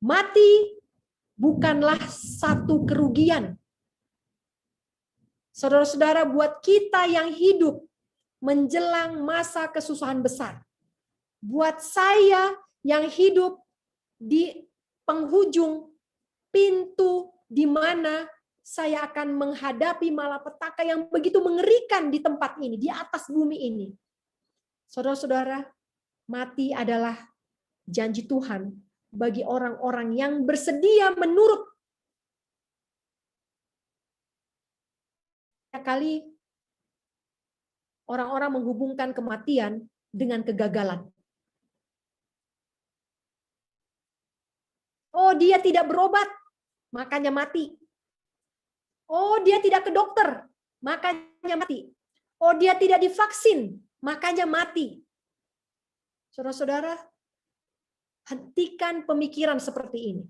Mati bukanlah satu kerugian. Saudara-saudara, buat kita yang hidup menjelang masa kesusahan besar, buat saya yang hidup di penghujung pintu di mana saya akan menghadapi malapetaka yang begitu mengerikan di tempat ini, di atas bumi ini. Saudara-saudara, mati adalah janji Tuhan bagi orang-orang yang bersedia menurut banyak kali orang-orang menghubungkan kematian dengan kegagalan. Oh, dia tidak berobat, makanya mati. Oh, dia tidak ke dokter, makanya mati. Oh, dia tidak divaksin, makanya mati. Saudara-saudara, hentikan pemikiran seperti ini.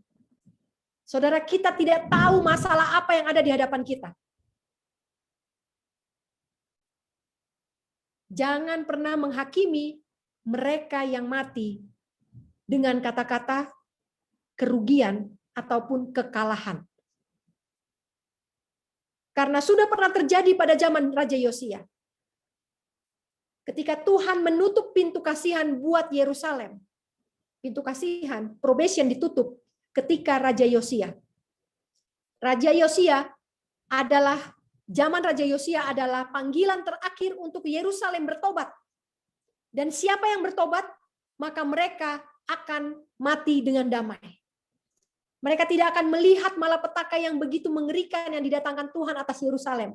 Saudara, kita tidak tahu masalah apa yang ada di hadapan kita. Jangan pernah menghakimi mereka yang mati dengan kata-kata kerugian ataupun kekalahan. Karena sudah pernah terjadi pada zaman Raja Yosia. Ketika Tuhan menutup pintu kasihan buat Yerusalem. Pintu kasihan, probation ditutup ketika Raja Yosia. Raja Yosia adalah, zaman Raja Yosia adalah panggilan terakhir untuk Yerusalem bertobat. Dan siapa yang bertobat, maka mereka akan mati dengan damai. Mereka tidak akan melihat malapetaka yang begitu mengerikan yang didatangkan Tuhan atas Yerusalem.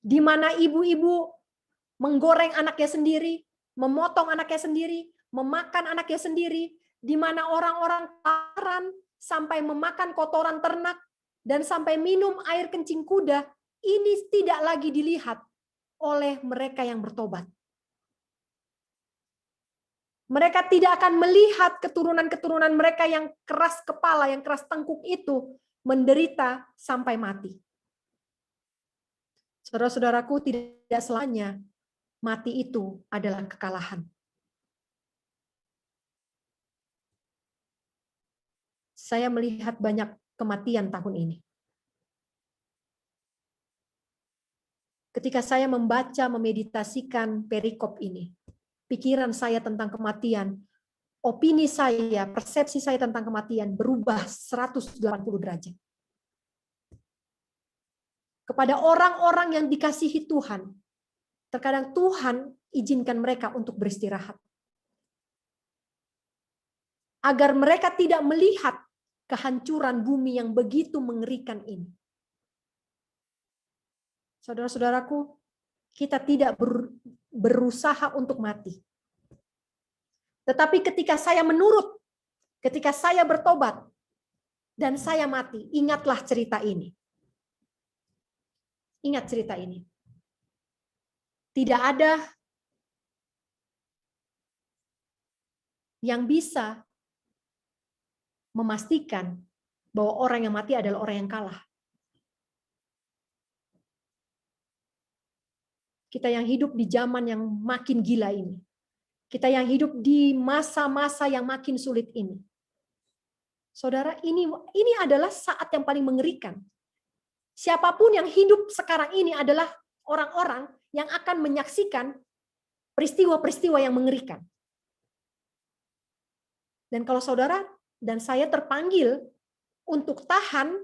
Di mana ibu-ibu menggoreng anaknya sendiri, memotong anaknya sendiri, memakan anaknya sendiri, di mana orang-orang kelaparan sampai memakan kotoran ternak dan sampai minum air kencing kuda, ini tidak lagi dilihat oleh mereka yang bertobat. Mereka tidak akan melihat keturunan-keturunan mereka yang keras kepala, yang keras tengkuk itu menderita sampai mati. Saudara-saudaraku, tidak selamanya mati itu adalah kekalahan. Saya melihat banyak kematian tahun ini. Ketika saya membaca, memeditasikan perikop ini, pikiran saya tentang kematian, opini saya, persepsi saya tentang kematian berubah 180 derajat. Kepada orang-orang yang dikasihi Tuhan, terkadang Tuhan izinkan mereka untuk beristirahat. Agar mereka tidak melihat kehancuran bumi yang begitu mengerikan ini. Saudara-saudaraku, kita tidak berusaha untuk mati. Tetapi ketika saya menurut, ketika saya bertobat, dan saya mati, ingatlah cerita ini. Ingat cerita ini. Tidak ada yang bisa memastikan bahwa orang yang mati adalah orang yang kalah. Kita yang hidup di zaman yang makin gila ini. Kita yang hidup di masa-masa yang makin sulit ini. Saudara, ini adalah saat yang paling mengerikan. Siapapun yang hidup sekarang ini adalah orang-orang yang akan menyaksikan peristiwa-peristiwa yang mengerikan. Dan kalau saudara dan saya terpanggil untuk tahan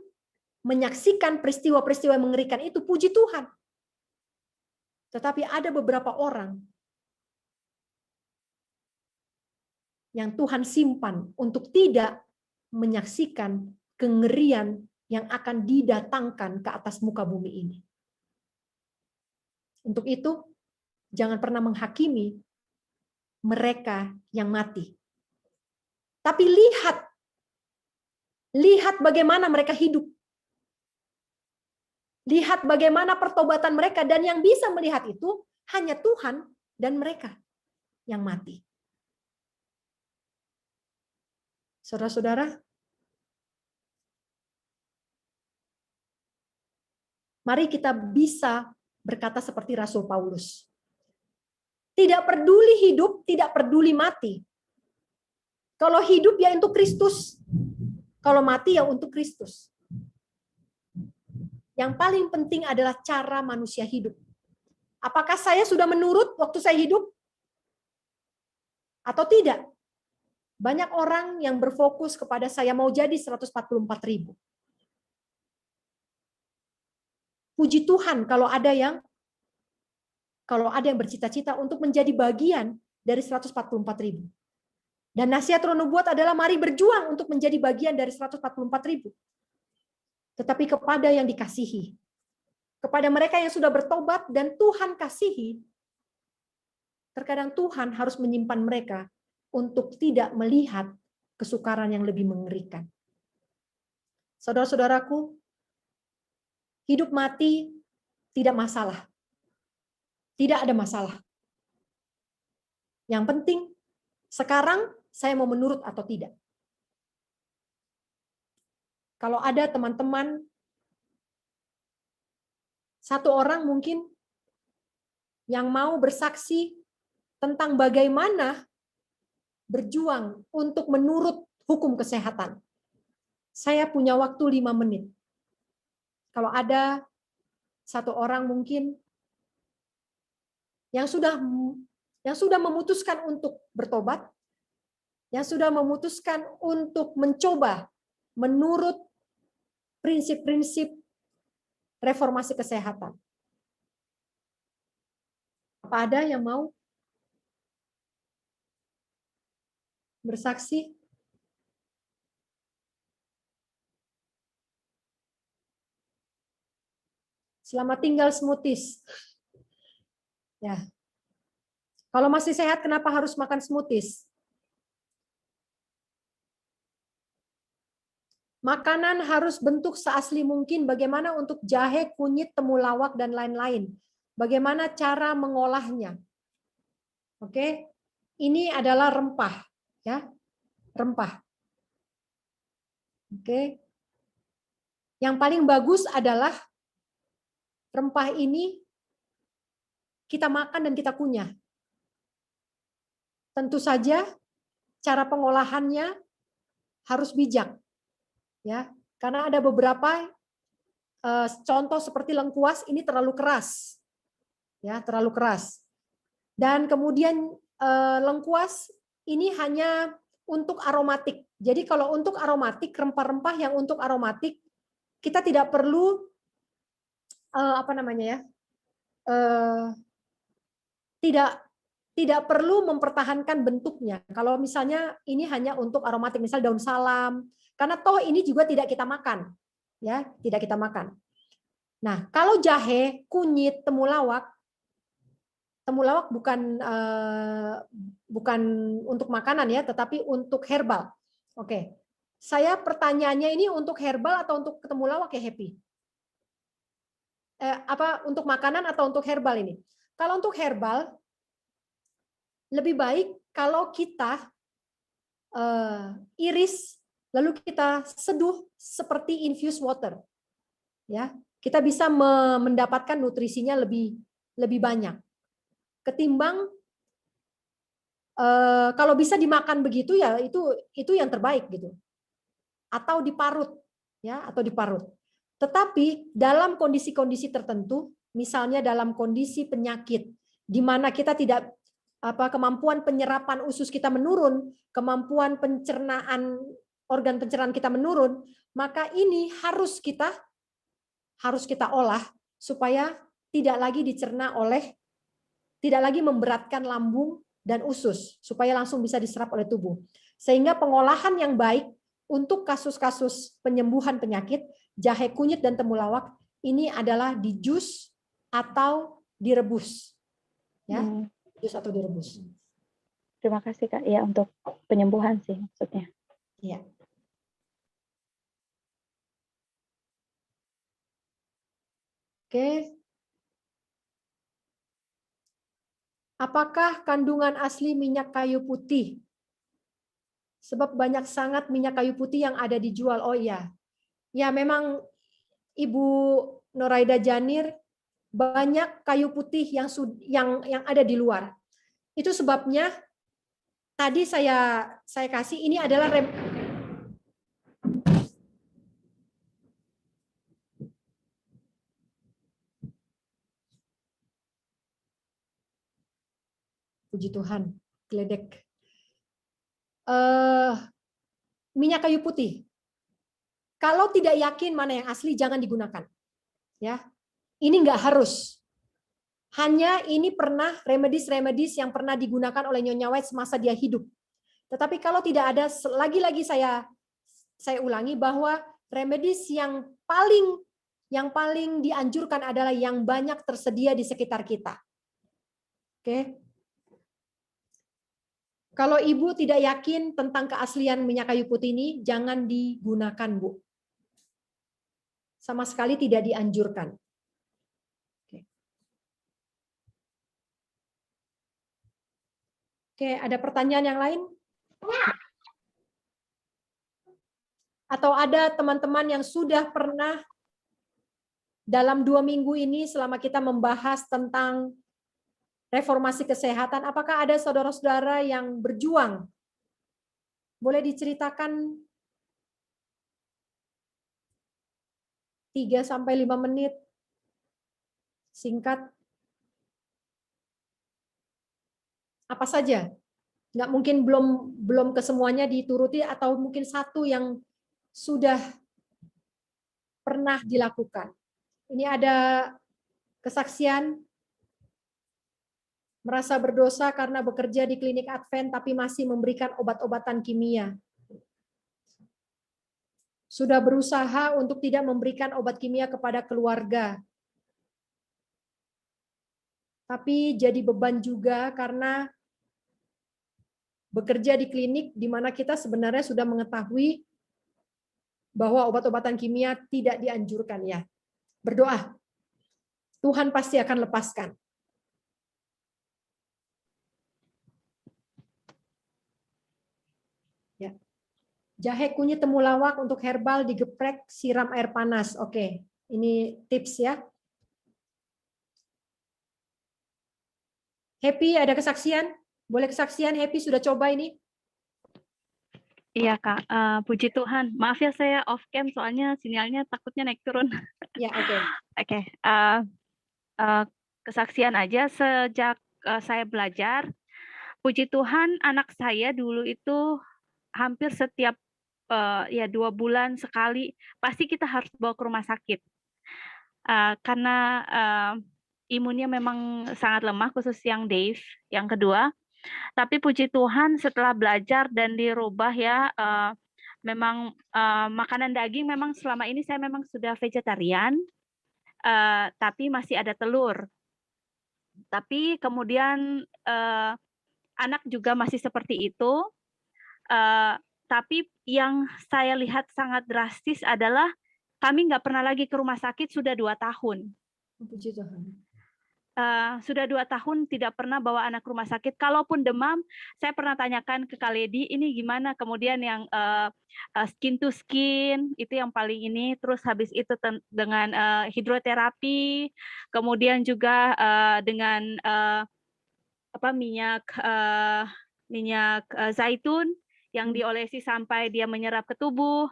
menyaksikan peristiwa-peristiwa yang mengerikan itu, puji Tuhan. Tetapi ada beberapa orang yang Tuhan simpan untuk tidak menyaksikan kengerian yang akan didatangkan ke atas muka bumi ini. Untuk itu, jangan pernah menghakimi mereka yang mati. Tapi lihat bagaimana mereka hidup. Lihat bagaimana pertobatan mereka, dan yang bisa melihat itu hanya Tuhan dan mereka yang mati. Saudara-saudara, mari kita bisa berkata seperti Rasul Paulus. Tidak peduli hidup, tidak peduli mati. Kalau hidup ya untuk Kristus, kalau mati ya untuk Kristus. Yang paling penting adalah cara manusia hidup. Apakah saya sudah menurut waktu saya hidup? Atau tidak? Banyak orang yang berfokus kepada saya mau jadi 144.000. Puji Tuhan kalau ada yang bercita-cita untuk menjadi bagian dari 144.000. Dan nasihat Roh Nubuat adalah mari berjuang untuk menjadi bagian dari 144.000. Tetapi kepada yang dikasihi, kepada mereka yang sudah bertobat dan Tuhan kasihi, terkadang Tuhan harus menyimpan mereka untuk tidak melihat kesukaran yang lebih mengerikan. Saudara-saudaraku, hidup mati tidak masalah. Tidak ada masalah. Yang penting sekarang saya mau menurut atau tidak. Kalau ada teman-teman, satu orang mungkin yang mau bersaksi tentang bagaimana berjuang untuk menurut hukum kesehatan. Saya punya waktu 5 menit. Kalau ada satu orang mungkin yang sudah memutuskan untuk bertobat, yang sudah memutuskan untuk mencoba menurut prinsip-prinsip reformasi kesehatan. Apa ada yang mau bersaksi? Selamat tinggal smoothies. Ya. Kalau masih sehat, kenapa harus makan smoothies? Makanan harus bentuk seasli mungkin. Bagaimana untuk jahe, kunyit, temulawak, dan lain-lain. Bagaimana cara mengolahnya. Oke, ini adalah rempah. Ya, rempah. Oke. Yang paling bagus adalah rempah ini kita makan dan kita kunyah. Tentu saja cara pengolahannya harus bijak. Ya, karena ada beberapa contoh seperti lengkuas ini terlalu keras. Ya, terlalu keras. Dan kemudian lengkuas ini hanya untuk aromatik. Jadi kalau untuk aromatik, rempah-rempah yang untuk aromatik kita tidak perlu tidak perlu mempertahankan bentuknya. Kalau misalnya ini hanya untuk aromatik, misal daun salam, karena toh ini juga tidak kita makan, ya, tidak kita makan. Nah, kalau jahe, kunyit, temulawak bukan untuk makanan ya, tetapi untuk herbal. Oke, saya pertanyaannya ini untuk herbal atau untuk temulawak ya, Happy? Untuk makanan atau untuk herbal ini? Kalau untuk herbal, lebih baik kalau kita iris lalu kita seduh seperti infused water, ya, kita bisa mendapatkan nutrisinya lebih banyak ketimbang kalau bisa dimakan begitu ya itu yang terbaik gitu, atau diparut ya, atau diparut. Tetapi dalam kondisi-kondisi tertentu, misalnya dalam kondisi penyakit di mana kita tidak kemampuan penyerapan usus kita menurun, kemampuan pencernaan organ pencernaan kita menurun, maka ini harus kita olah supaya tidak lagi memberatkan lambung dan usus, supaya langsung bisa diserap oleh tubuh. Sehingga pengolahan yang baik untuk kasus-kasus penyembuhan penyakit, jahe, kunyit, dan temulawak ini adalah di jus atau direbus. Ya, jus atau direbus.
Terima kasih Kak. Ya, untuk penyembuhan sih maksudnya.
Iya. Oke. Apakah kandungan asli minyak kayu putih? Sebab banyak sangat minyak kayu putih yang ada dijual. Oh iya. Ya, memang Ibu Noraida Janir, banyak kayu putih yang ada di luar. Itu sebabnya tadi saya kasih ini adalah puji Tuhan, geledek. Minyak kayu putih. Kalau tidak yakin mana yang asli, jangan digunakan. Ya, ini nggak harus. Hanya ini pernah remedis yang pernah digunakan oleh Nyonya White semasa dia hidup. Tetapi kalau tidak ada, lagi-lagi saya ulangi bahwa remedis yang paling Yang paling dianjurkan adalah yang banyak tersedia di sekitar kita. Oke. Kalau Ibu tidak yakin tentang keaslian minyak kayu putih ini, jangan digunakan, Bu. Sama sekali tidak dianjurkan. Oke, ada pertanyaan yang lain? Atau ada teman-teman yang sudah pernah dalam 2 minggu ini selama kita membahas tentang reformasi kesehatan, apakah ada saudara-saudara yang berjuang? Boleh diceritakan 3-5 menit, singkat. Apa saja? Nggak mungkin belum kesemuanya dituruti, atau mungkin satu yang sudah pernah dilakukan. Ini ada kesaksian merasa berdosa karena bekerja di klinik Advent tapi masih memberikan obat-obatan kimia. Sudah berusaha untuk tidak memberikan obat kimia kepada keluarga. Tapi jadi beban juga karena bekerja di klinik di mana kita sebenarnya sudah mengetahui bahwa obat-obatan kimia tidak dianjurkan, ya. Berdoa. Tuhan pasti akan lepaskan. Ya. Jahe kunyit temulawak untuk herbal digeprek siram air panas. Oke, ini tips ya. Happy ada kesaksian? Boleh kesaksian, Happy sudah coba ini?
Iya Kak, puji Tuhan. Maaf ya saya off cam soalnya sinyalnya takutnya naik turun.
Ya, oke.
Oke, kesaksian aja sejak saya belajar. Puji Tuhan, anak saya dulu itu hampir setiap ya 2 bulan sekali pasti kita harus bawa ke rumah sakit. Karena imunnya memang sangat lemah, khusus yang Dave, yang kedua. Tapi puji Tuhan setelah belajar dan dirubah ya, memang makanan daging memang selama ini saya memang sudah vegetarian, tapi masih ada telur. Tapi kemudian anak juga masih seperti itu. Tapi yang saya lihat sangat drastis adalah kami nggak pernah lagi ke rumah sakit sudah 2 tahun.
Puji Tuhan.
Sudah 2 tahun tidak pernah bawa anak ke rumah sakit. Kalaupun demam, saya pernah tanyakan ke Kak Ledi, ini gimana? Kemudian yang skin to skin, itu yang paling ini. Terus habis itu dengan hidroterapi, kemudian juga dengan minyak zaitun yang diolesi sampai dia menyerap ke tubuh.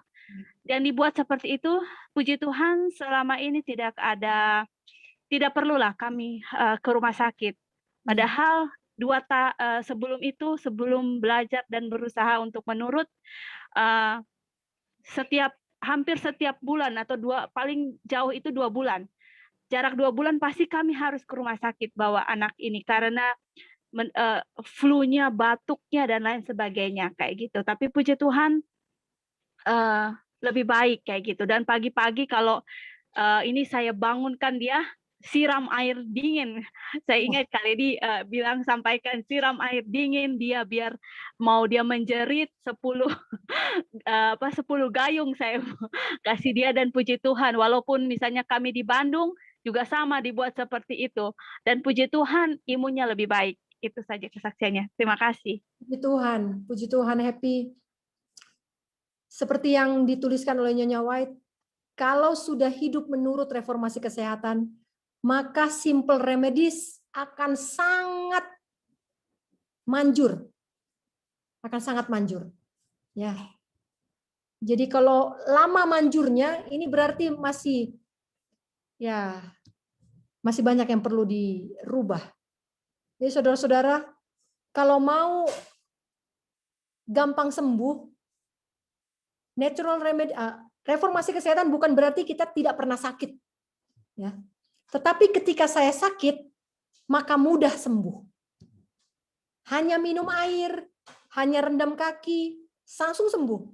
Dan dibuat seperti itu, puji Tuhan selama ini tidak perlulah kami ke rumah sakit. Padahal sebelum belajar dan berusaha untuk menurut, hampir setiap bulan atau paling jauh itu 2 bulan. Jarak 2 bulan pasti kami harus ke rumah sakit bawa anak ini karena flu-nya, batuknya dan lain sebagainya kayak gitu. Tapi puji Tuhan lebih baik kayak gitu. Dan pagi-pagi kalau ini saya bangunkan dia, siram air dingin. Saya ingat Kak Ledi bilang sampaikan siram air dingin dia biar mau dia menjerit 10 gayung saya kasih dia, dan puji Tuhan walaupun misalnya kami di Bandung juga sama dibuat seperti itu, dan puji Tuhan imunnya lebih baik. Itu saja kesaksiannya. Terima kasih.
Puji Tuhan, Happy. Seperti yang dituliskan oleh Nyonya White, kalau sudah hidup menurut reformasi kesehatan, maka simple remedies akan sangat manjur. Ya. Jadi kalau lama manjurnya, ini berarti masih banyak yang perlu dirubah. Jadi saudara-saudara, kalau mau gampang sembuh, natural remedy, reformasi kesehatan bukan berarti kita tidak pernah sakit. Ya. Tetapi ketika saya sakit, maka mudah sembuh. Hanya minum air, hanya rendam kaki, langsung sembuh.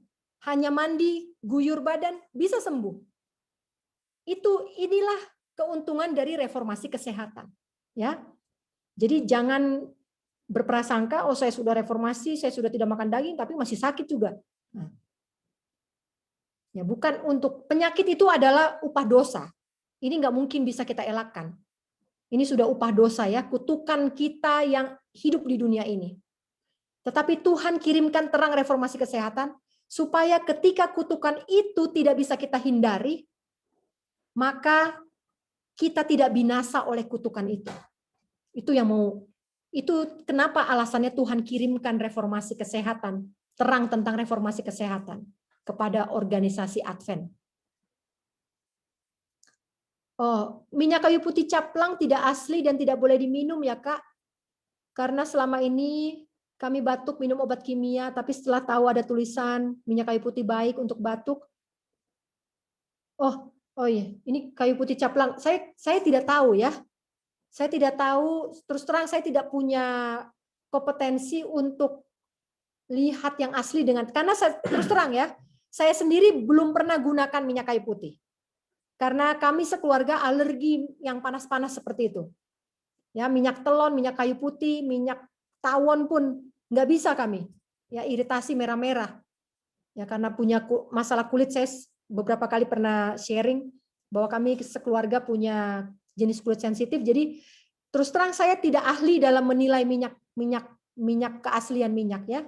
Hanya mandi, guyur badan, bisa sembuh. inilah keuntungan dari reformasi kesehatan, ya. Jadi jangan berprasangka, oh saya sudah reformasi, saya sudah tidak makan daging, tapi masih sakit juga. Nah, ya bukan, untuk penyakit itu adalah upah dosa. Ini nggak mungkin bisa kita elakkan. Ini sudah upah dosa ya, kutukan kita yang hidup di dunia ini. Tetapi Tuhan kirimkan terang reformasi kesehatan supaya ketika kutukan itu tidak bisa kita hindari, maka kita tidak binasa oleh kutukan itu. Itu kenapa alasannya Tuhan kirimkan reformasi kesehatan, terang tentang reformasi kesehatan kepada organisasi Advent. Oh, minyak kayu putih caplang tidak asli dan tidak boleh diminum ya Kak. Karena selama ini kami batuk minum obat kimia, tapi setelah tahu ada tulisan minyak kayu putih baik untuk batuk. Oh iya, ini kayu putih caplang. Saya tidak tahu ya. Saya tidak tahu, terus terang saya tidak punya kompetensi untuk lihat yang asli dengan, karena terus terang ya, saya sendiri belum pernah gunakan minyak kayu putih. Karena kami sekeluarga alergi yang panas-panas seperti itu. Ya, minyak telon, minyak kayu putih, minyak tawon pun nggak bisa kami. Ya, iritasi merah-merah. Ya, karena punya masalah kulit, saya beberapa kali pernah sharing bahwa kami sekeluarga punya jenis kulit sensitif. Jadi terus terang saya tidak ahli dalam menilai minyak keaslian minyak ya.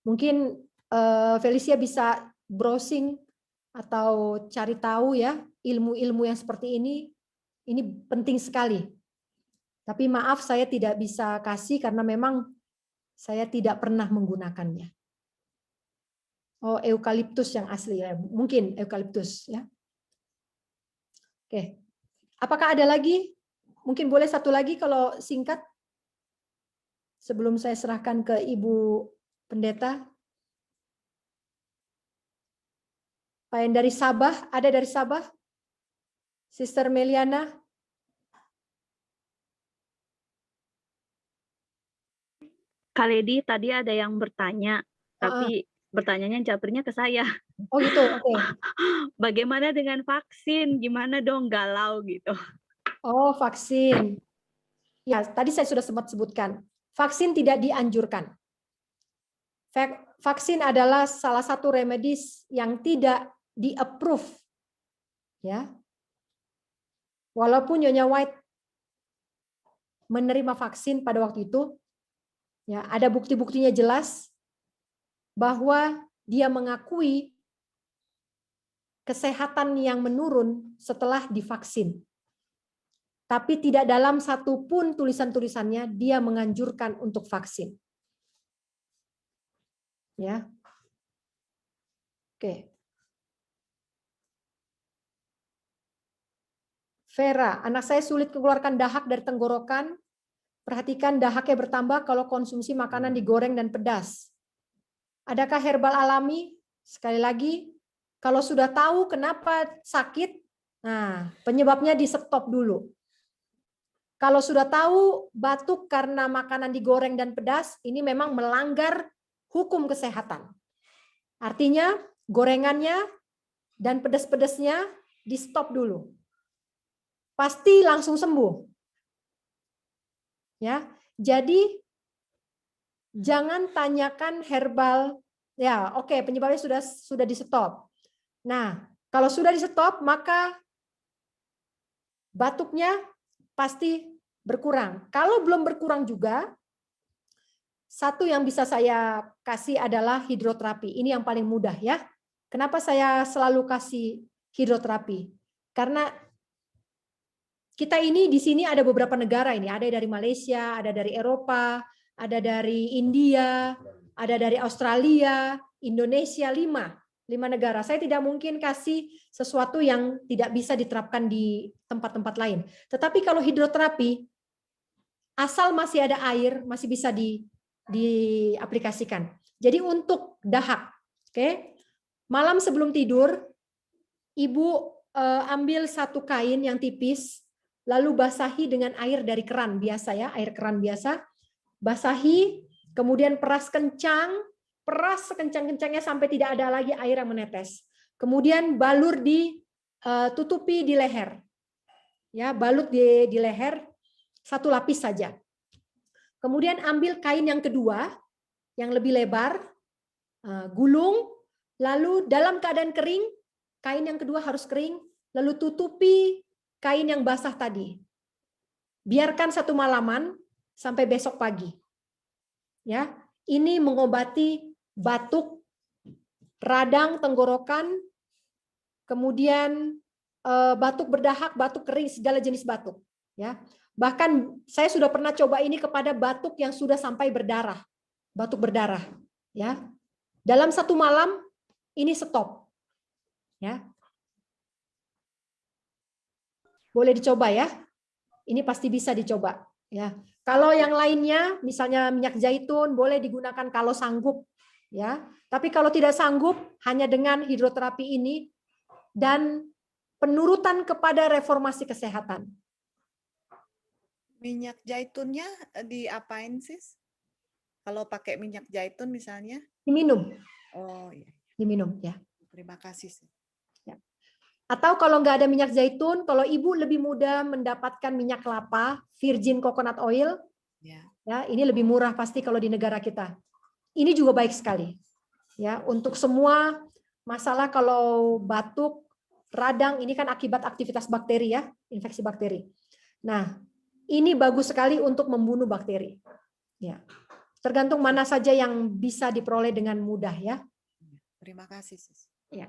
Mungkin Felicia bisa browsing atau cari tahu ya ilmu-ilmu yang seperti ini. Ini penting sekali. Tapi maaf saya tidak bisa kasih karena memang saya tidak pernah menggunakannya. Oh, eukaliptus yang asli ya. Mungkin eukaliptus ya. Oke. Apakah ada lagi? Mungkin boleh satu lagi kalau singkat. Sebelum saya serahkan ke Ibu Pendeta. Pak yang dari Sabah, ada dari Sabah? Sister Meliana?
Kak Lady, tadi ada yang bertanya, tapi bertanyanya jawabnya ke saya.
Oh gitu, oke.
Bagaimana dengan vaksin? Gimana dong, galau gitu.
Oh, vaksin. Ya, tadi saya sudah sempat sebutkan. Vaksin tidak dianjurkan. Vaksin adalah salah satu remedis yang tidak di-approve. Ya. Walaupun Nyonya White menerima vaksin pada waktu itu, ya, ada bukti-buktinya jelas bahwa dia mengakui kesehatan yang menurun setelah divaksin. Tapi tidak dalam satupun tulisan-tulisannya dia menganjurkan untuk vaksin. Ya. Oke. Vera, anak saya sulit mengeluarkan dahak dari tenggorokan. Perhatikan dahaknya bertambah kalau konsumsi makanan digoreng dan pedas. Adakah herbal alami? Sekali lagi, kalau sudah tahu kenapa sakit, nah penyebabnya di stop dulu. Kalau sudah tahu batuk karena makanan digoreng dan pedas, ini memang melanggar hukum kesehatan. Artinya gorengannya dan pedas-pedasnya di stop dulu. Pasti langsung sembuh. Ya, jadi jangan tanyakan herbal. Ya, oke, penyebabnya sudah di stop. Nah, kalau sudah di stop, maka batuknya pasti berkurang. Kalau belum berkurang juga, satu yang bisa saya kasih adalah hidroterapi. Ini yang paling mudah ya. Kenapa saya selalu kasih hidroterapi? Karena kita ini di sini ada beberapa negara ini, ada dari Malaysia, ada dari Eropa, ada dari India, ada dari Australia, Indonesia, 5 negara. Saya tidak mungkin kasih sesuatu yang tidak bisa diterapkan di tempat-tempat lain. Tetapi kalau hidroterapi, asal masih ada air, masih bisa diaplikasikan. Jadi untuk dahak, oke, malam sebelum tidur, ibu ambil satu kain yang tipis, lalu basahi dengan air dari keran biasa ya, air keran biasa. Basahi, kemudian peras kencang, peras sekencang-kencangnya sampai tidak ada lagi air yang menetes. Kemudian balur di tutupi di leher. Ya, balut di leher 1 lapis saja. Kemudian ambil kain yang kedua yang lebih lebar, gulung, lalu dalam keadaan kering, kain yang kedua harus kering, lalu tutupi kain yang basah tadi. Biarkan 1 malaman sampai besok pagi. Ya, ini mengobati batuk, radang tenggorokan, kemudian batuk berdahak, batuk kering, segala jenis batuk. Ya, bahkan saya sudah pernah coba ini kepada batuk yang sudah sampai berdarah, batuk berdarah. Ya, dalam 1 malam ini stop. Ya, boleh dicoba ya. Ini pasti bisa dicoba. Ya, kalau yang lainnya, misalnya minyak zaitun, boleh digunakan kalau sanggup. Ya, tapi kalau tidak sanggup, hanya dengan hidroterapi ini dan penurutan kepada reformasi kesehatan.
Minyak zaitunnya diapain, Sis? Kalau pakai minyak zaitun misalnya?
Diminum.
Oh iya.
Diminum ya.
Terima kasih, Sis.
Ya. Atau kalau nggak ada minyak zaitun, kalau ibu lebih mudah mendapatkan minyak kelapa, virgin coconut oil, ya ini lebih murah pasti kalau di negara kita. Ini juga baik sekali, ya untuk semua masalah kalau batuk, radang ini kan akibat aktivitas bakteri ya, infeksi bakteri. Nah, ini bagus sekali untuk membunuh bakteri. Ya, tergantung mana saja yang bisa diperoleh dengan mudah ya.
Terima kasih, Sis.
Ya.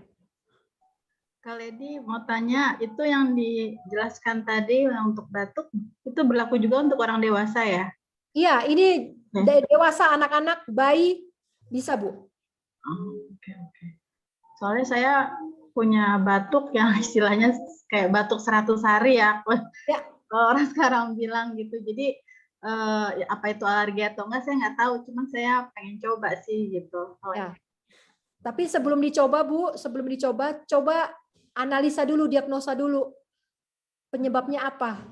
Kak Ledi mau tanya, itu yang dijelaskan tadi untuk batuk, itu berlaku juga untuk orang dewasa ya?
Iya, ini dewasa, anak-anak, bayi, bisa Bu.
Oke. Soalnya saya punya batuk yang istilahnya kayak batuk 100 hari ya. Kalau orang sekarang bilang gitu. Jadi apa itu alergi atau enggak saya nggak tahu. Cuman saya pengen coba sih gitu.
Ya. Tapi sebelum dicoba Bu, coba analisa dulu, diagnosa dulu. Penyebabnya apa?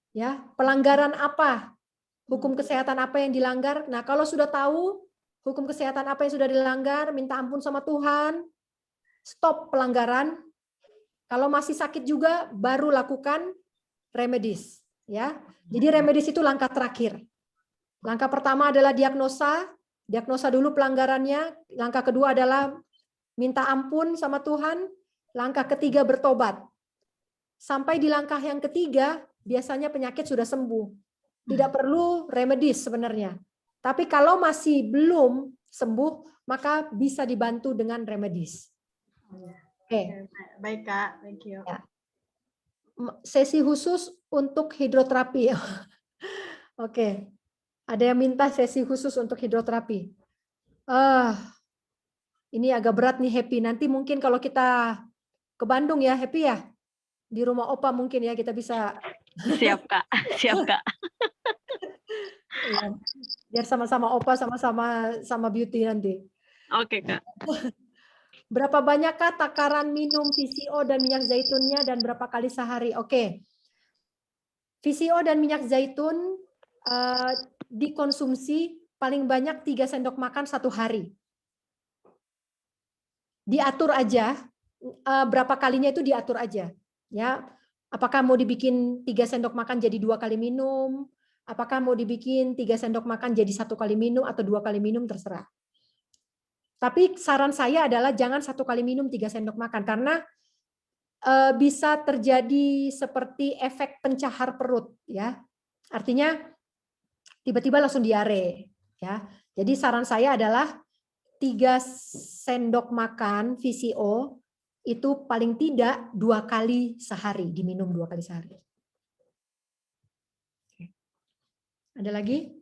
Ya, pelanggaran apa? Hukum kesehatan apa yang dilanggar? Nah, kalau sudah tahu hukum kesehatan apa yang sudah dilanggar, minta ampun sama Tuhan, stop pelanggaran. Kalau masih sakit juga, baru lakukan remedis. Ya, jadi remedis itu langkah terakhir. Langkah pertama adalah diagnosa dulu pelanggarannya. Langkah kedua adalah minta ampun sama Tuhan. Langkah ketiga bertobat. Sampai di langkah yang ketiga, biasanya penyakit sudah sembuh. Tidak perlu remedis sebenarnya. Tapi kalau masih belum sembuh, maka bisa dibantu dengan remedis. Oke.
Baik Kak, thank you.
Ya. Sesi khusus untuk hidroterapi. Oke. Ada yang minta sesi khusus untuk hidroterapi. Ini agak berat nih Happy. Nanti mungkin kalau kita ke Bandung ya Happy ya. Di rumah Opa mungkin ya kita bisa.
Siap Kak, siap Kak.
Ya, biar sama-sama Opa, sama Beauty nanti.
Oke Kak.
Berapa banyakkah takaran minum VCO dan minyak zaitunnya dan berapa kali sehari? Oke. VCO dan minyak zaitun dikonsumsi paling banyak 3 sendok makan 1 hari. Diatur aja, berapa kalinya itu diatur aja. Ya, apakah mau dibikin 3 sendok makan jadi 2 kali minum? Apakah mau dibikin 3 sendok makan jadi 1 kali minum atau 2 kali minum, terserah. Tapi saran saya adalah jangan 1 kali minum 3 sendok makan karena bisa terjadi seperti efek pencahar perut ya. Artinya tiba-tiba langsung diare ya. Jadi saran saya adalah 3 sendok makan VCO itu paling tidak 2 kali sehari, diminum 2 kali sehari. Ada lagi?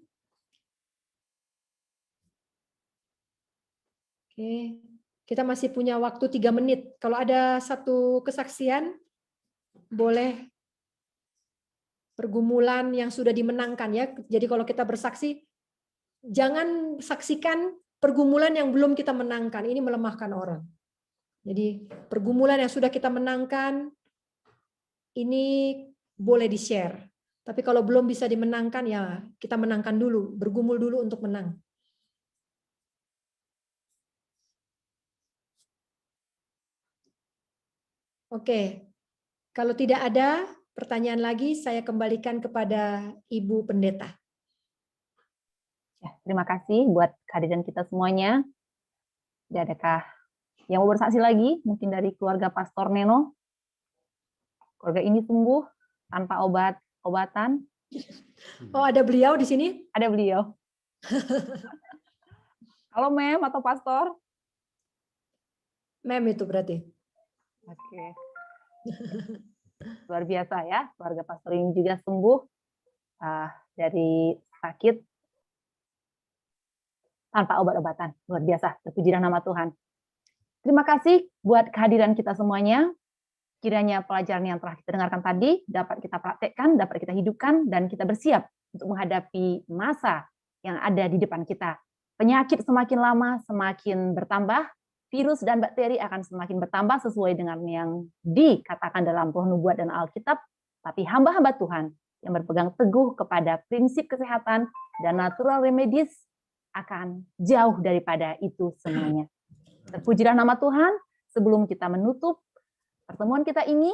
Oke, kita masih punya waktu 3 menit. Kalau ada satu kesaksian, boleh pergumulan yang sudah dimenangkan ya. Jadi kalau kita bersaksi, jangan saksikan pergumulan yang belum kita menangkan. Ini melemahkan orang. Jadi pergumulan yang sudah kita menangkan, ini boleh di-share. Tapi kalau belum bisa dimenangkan, ya kita menangkan dulu. Bergumul dulu untuk menang. Oke. Kalau tidak ada pertanyaan lagi, saya kembalikan kepada Ibu Pendeta.
Ya, terima kasih buat kehadiran kita semuanya. Dan adakah yang mau bersaksi lagi? Mungkin dari keluarga Pastor Neno. Keluarga ini sembuh tanpa obatan.
Oh, ada beliau di sini?
Ada beliau. Halo Mem atau Pastor?
Mem itu berarti.
Oke. Luar biasa ya, keluarga Pastor ini juga sembuh dari sakit tanpa obat-obatan. Luar biasa, terpujilah nama Tuhan. Terima kasih buat kehadiran kita semuanya. Kiranya pelajaran yang telah kita dengarkan tadi dapat kita praktekkan, dapat kita hidupkan, dan kita bersiap untuk menghadapi masa yang ada di depan kita. Penyakit semakin lama semakin bertambah, virus dan bakteri akan semakin bertambah sesuai dengan yang dikatakan dalam Roh Nubuat dan Alkitab, tapi hamba-hamba Tuhan yang berpegang teguh kepada prinsip kesehatan dan natural remedies akan jauh daripada itu semuanya. Terpujilah nama Tuhan. Sebelum kita menutup pertemuan kita ini,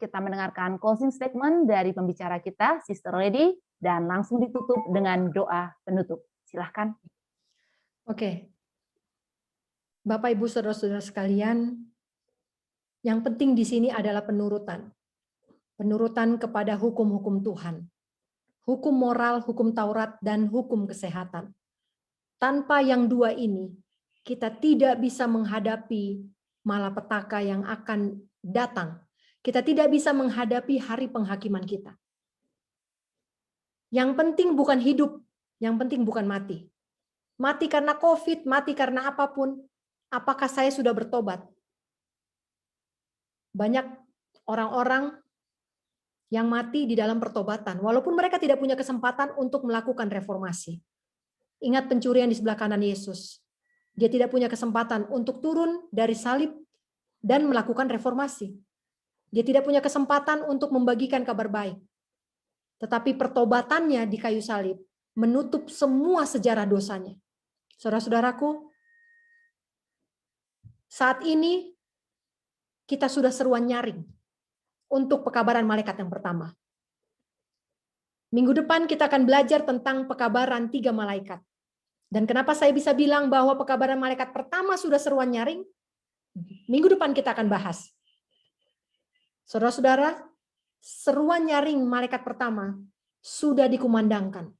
kita mendengarkan closing statement dari pembicara kita, Sister Lady, dan langsung ditutup dengan doa penutup. Silahkan.
Oke. Bapak, Ibu, Saudara-saudara sekalian, yang penting di sini adalah penurutan. Penurutan kepada hukum-hukum Tuhan. Hukum moral, hukum Taurat, dan hukum kesehatan. Tanpa yang dua ini, kita tidak bisa menghadapi malapetaka yang akan datang. Kita tidak bisa menghadapi hari penghakiman kita. Yang penting bukan hidup, yang penting bukan mati. Mati karena COVID, mati karena apapun, apakah saya sudah bertobat? Banyak orang-orang yang mati di dalam pertobatan, walaupun mereka tidak punya kesempatan untuk melakukan reformasi. Ingat pencurian di sebelah kanan Yesus. Dia tidak punya kesempatan untuk turun dari salib dan melakukan reformasi. Dia tidak punya kesempatan untuk membagikan kabar baik. Tetapi pertobatannya di kayu salib menutup semua sejarah dosanya. Saudara-saudaraku, saat ini kita sudah seruan nyaring untuk pekabaran malaikat yang pertama. Minggu depan kita akan belajar tentang pekabaran 3 malaikat. Dan kenapa saya bisa bilang bahwa pekabaran malaikat pertama sudah seruan nyaring? Minggu depan kita akan bahas. Saudara-saudara, seruan nyaring malaikat pertama sudah dikumandangkan.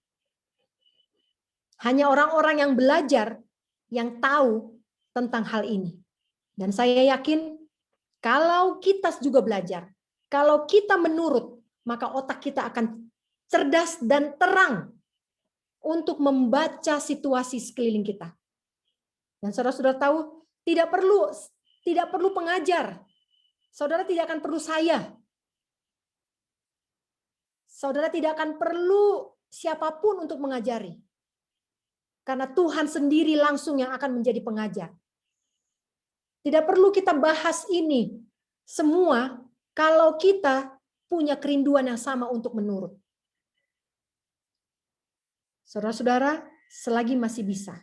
Hanya orang-orang yang belajar yang tahu tentang hal ini. Dan saya yakin kalau kita juga belajar, kalau kita menurut, maka otak kita akan cerdas dan terang untuk membaca situasi sekeliling kita. Dan saudara-saudara tahu, tidak perlu pengajar. Saudara tidak akan perlu saya. Saudara tidak akan perlu siapapun untuk mengajari. Karena Tuhan sendiri langsung yang akan menjadi pengajar. Tidak perlu kita bahas ini semua kalau kita punya kerinduan yang sama untuk menurut. Saudara-saudara, selagi masih bisa,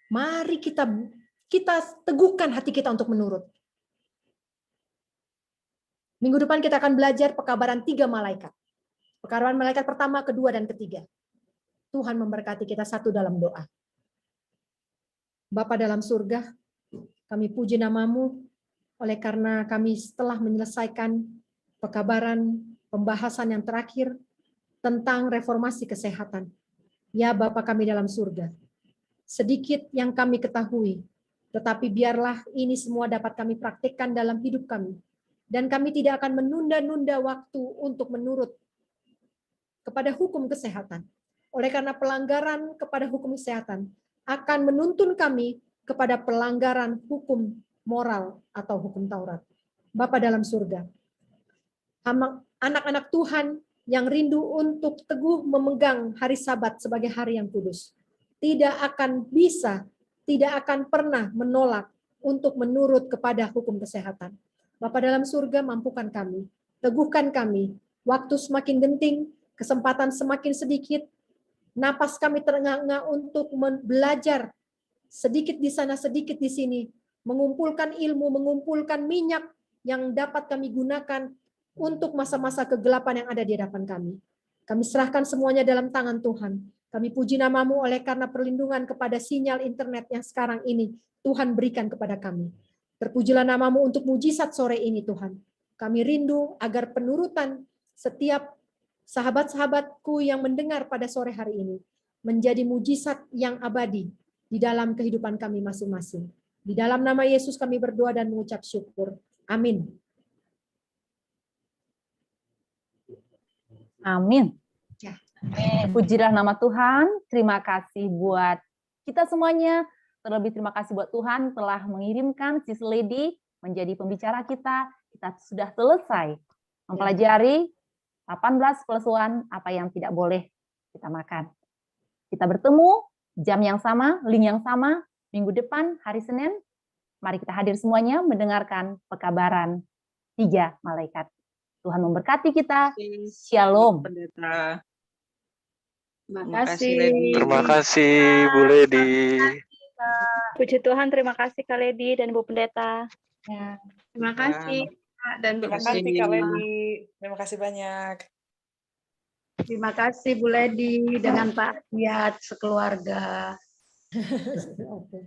mari kita teguhkan hati kita untuk menurut. Minggu depan kita akan belajar pekabaran 3 malaikat. Pekabaran malaikat pertama, kedua, dan ketiga. Tuhan memberkati kita satu dalam doa. Bapa dalam surga, kami puji nama-Mu oleh karena kami setelah menyelesaikan pekabaran pembahasan yang terakhir tentang reformasi kesehatan. Ya Bapa kami dalam surga, sedikit yang kami ketahui, tetapi biarlah ini semua dapat kami praktikkan dalam hidup kami. Dan kami tidak akan menunda-nunda waktu untuk menurut kepada hukum kesehatan. Oleh karena pelanggaran kepada hukum kesehatan akan menuntun kami kepada pelanggaran hukum moral atau hukum Taurat. Bapa dalam surga, anak-anak Tuhan yang rindu untuk teguh memegang hari Sabat sebagai hari yang kudus, tidak akan pernah menolak untuk menurut kepada hukum kesehatan. Bapa dalam surga, mampukan kami, teguhkan kami, waktu semakin genting, kesempatan semakin sedikit, napas kami terengah-engah untuk belajar sedikit di sana, sedikit di sini, mengumpulkan ilmu, mengumpulkan minyak yang dapat kami gunakan untuk masa-masa kegelapan yang ada di hadapan kami. Kami serahkan semuanya dalam tangan Tuhan. Kami puji nama-Mu oleh karena perlindungan kepada sinyal internet yang sekarang ini Tuhan berikan kepada kami. Terpujilah nama-Mu untuk mujizat sore ini Tuhan. Kami rindu agar penurutan setiap sahabat-sahabatku yang mendengar pada sore hari ini menjadi mujizat yang abadi di dalam kehidupan kami masing-masing. Di dalam nama Yesus kami berdoa dan mengucap syukur. Amin.
Amin.
Ya.
Pujilah nama Tuhan. Terima kasih buat kita semuanya. Terlebih terima kasih buat Tuhan telah mengirimkan Sis Lady menjadi pembicara kita. Kita sudah selesai mempelajari 18+1 apa yang tidak boleh kita makan. Kita bertemu jam yang sama, link yang sama, minggu depan, hari Senin. Mari kita hadir semuanya mendengarkan pekabaran 3 malaikat. Tuhan memberkati kita. Shalom.
Pendeta.
Terima
kasih,
Terima kasih Bu Lady.
Puji Tuhan, terima kasih Kak Lady dan Bu Pendeta.
Ya.
Terima kasih Kak dan
Terima kasih Kak Lady. Terima kasih banyak.
Terima kasih Bu Lady dengan Pak Diat sekeluarga.
Oke.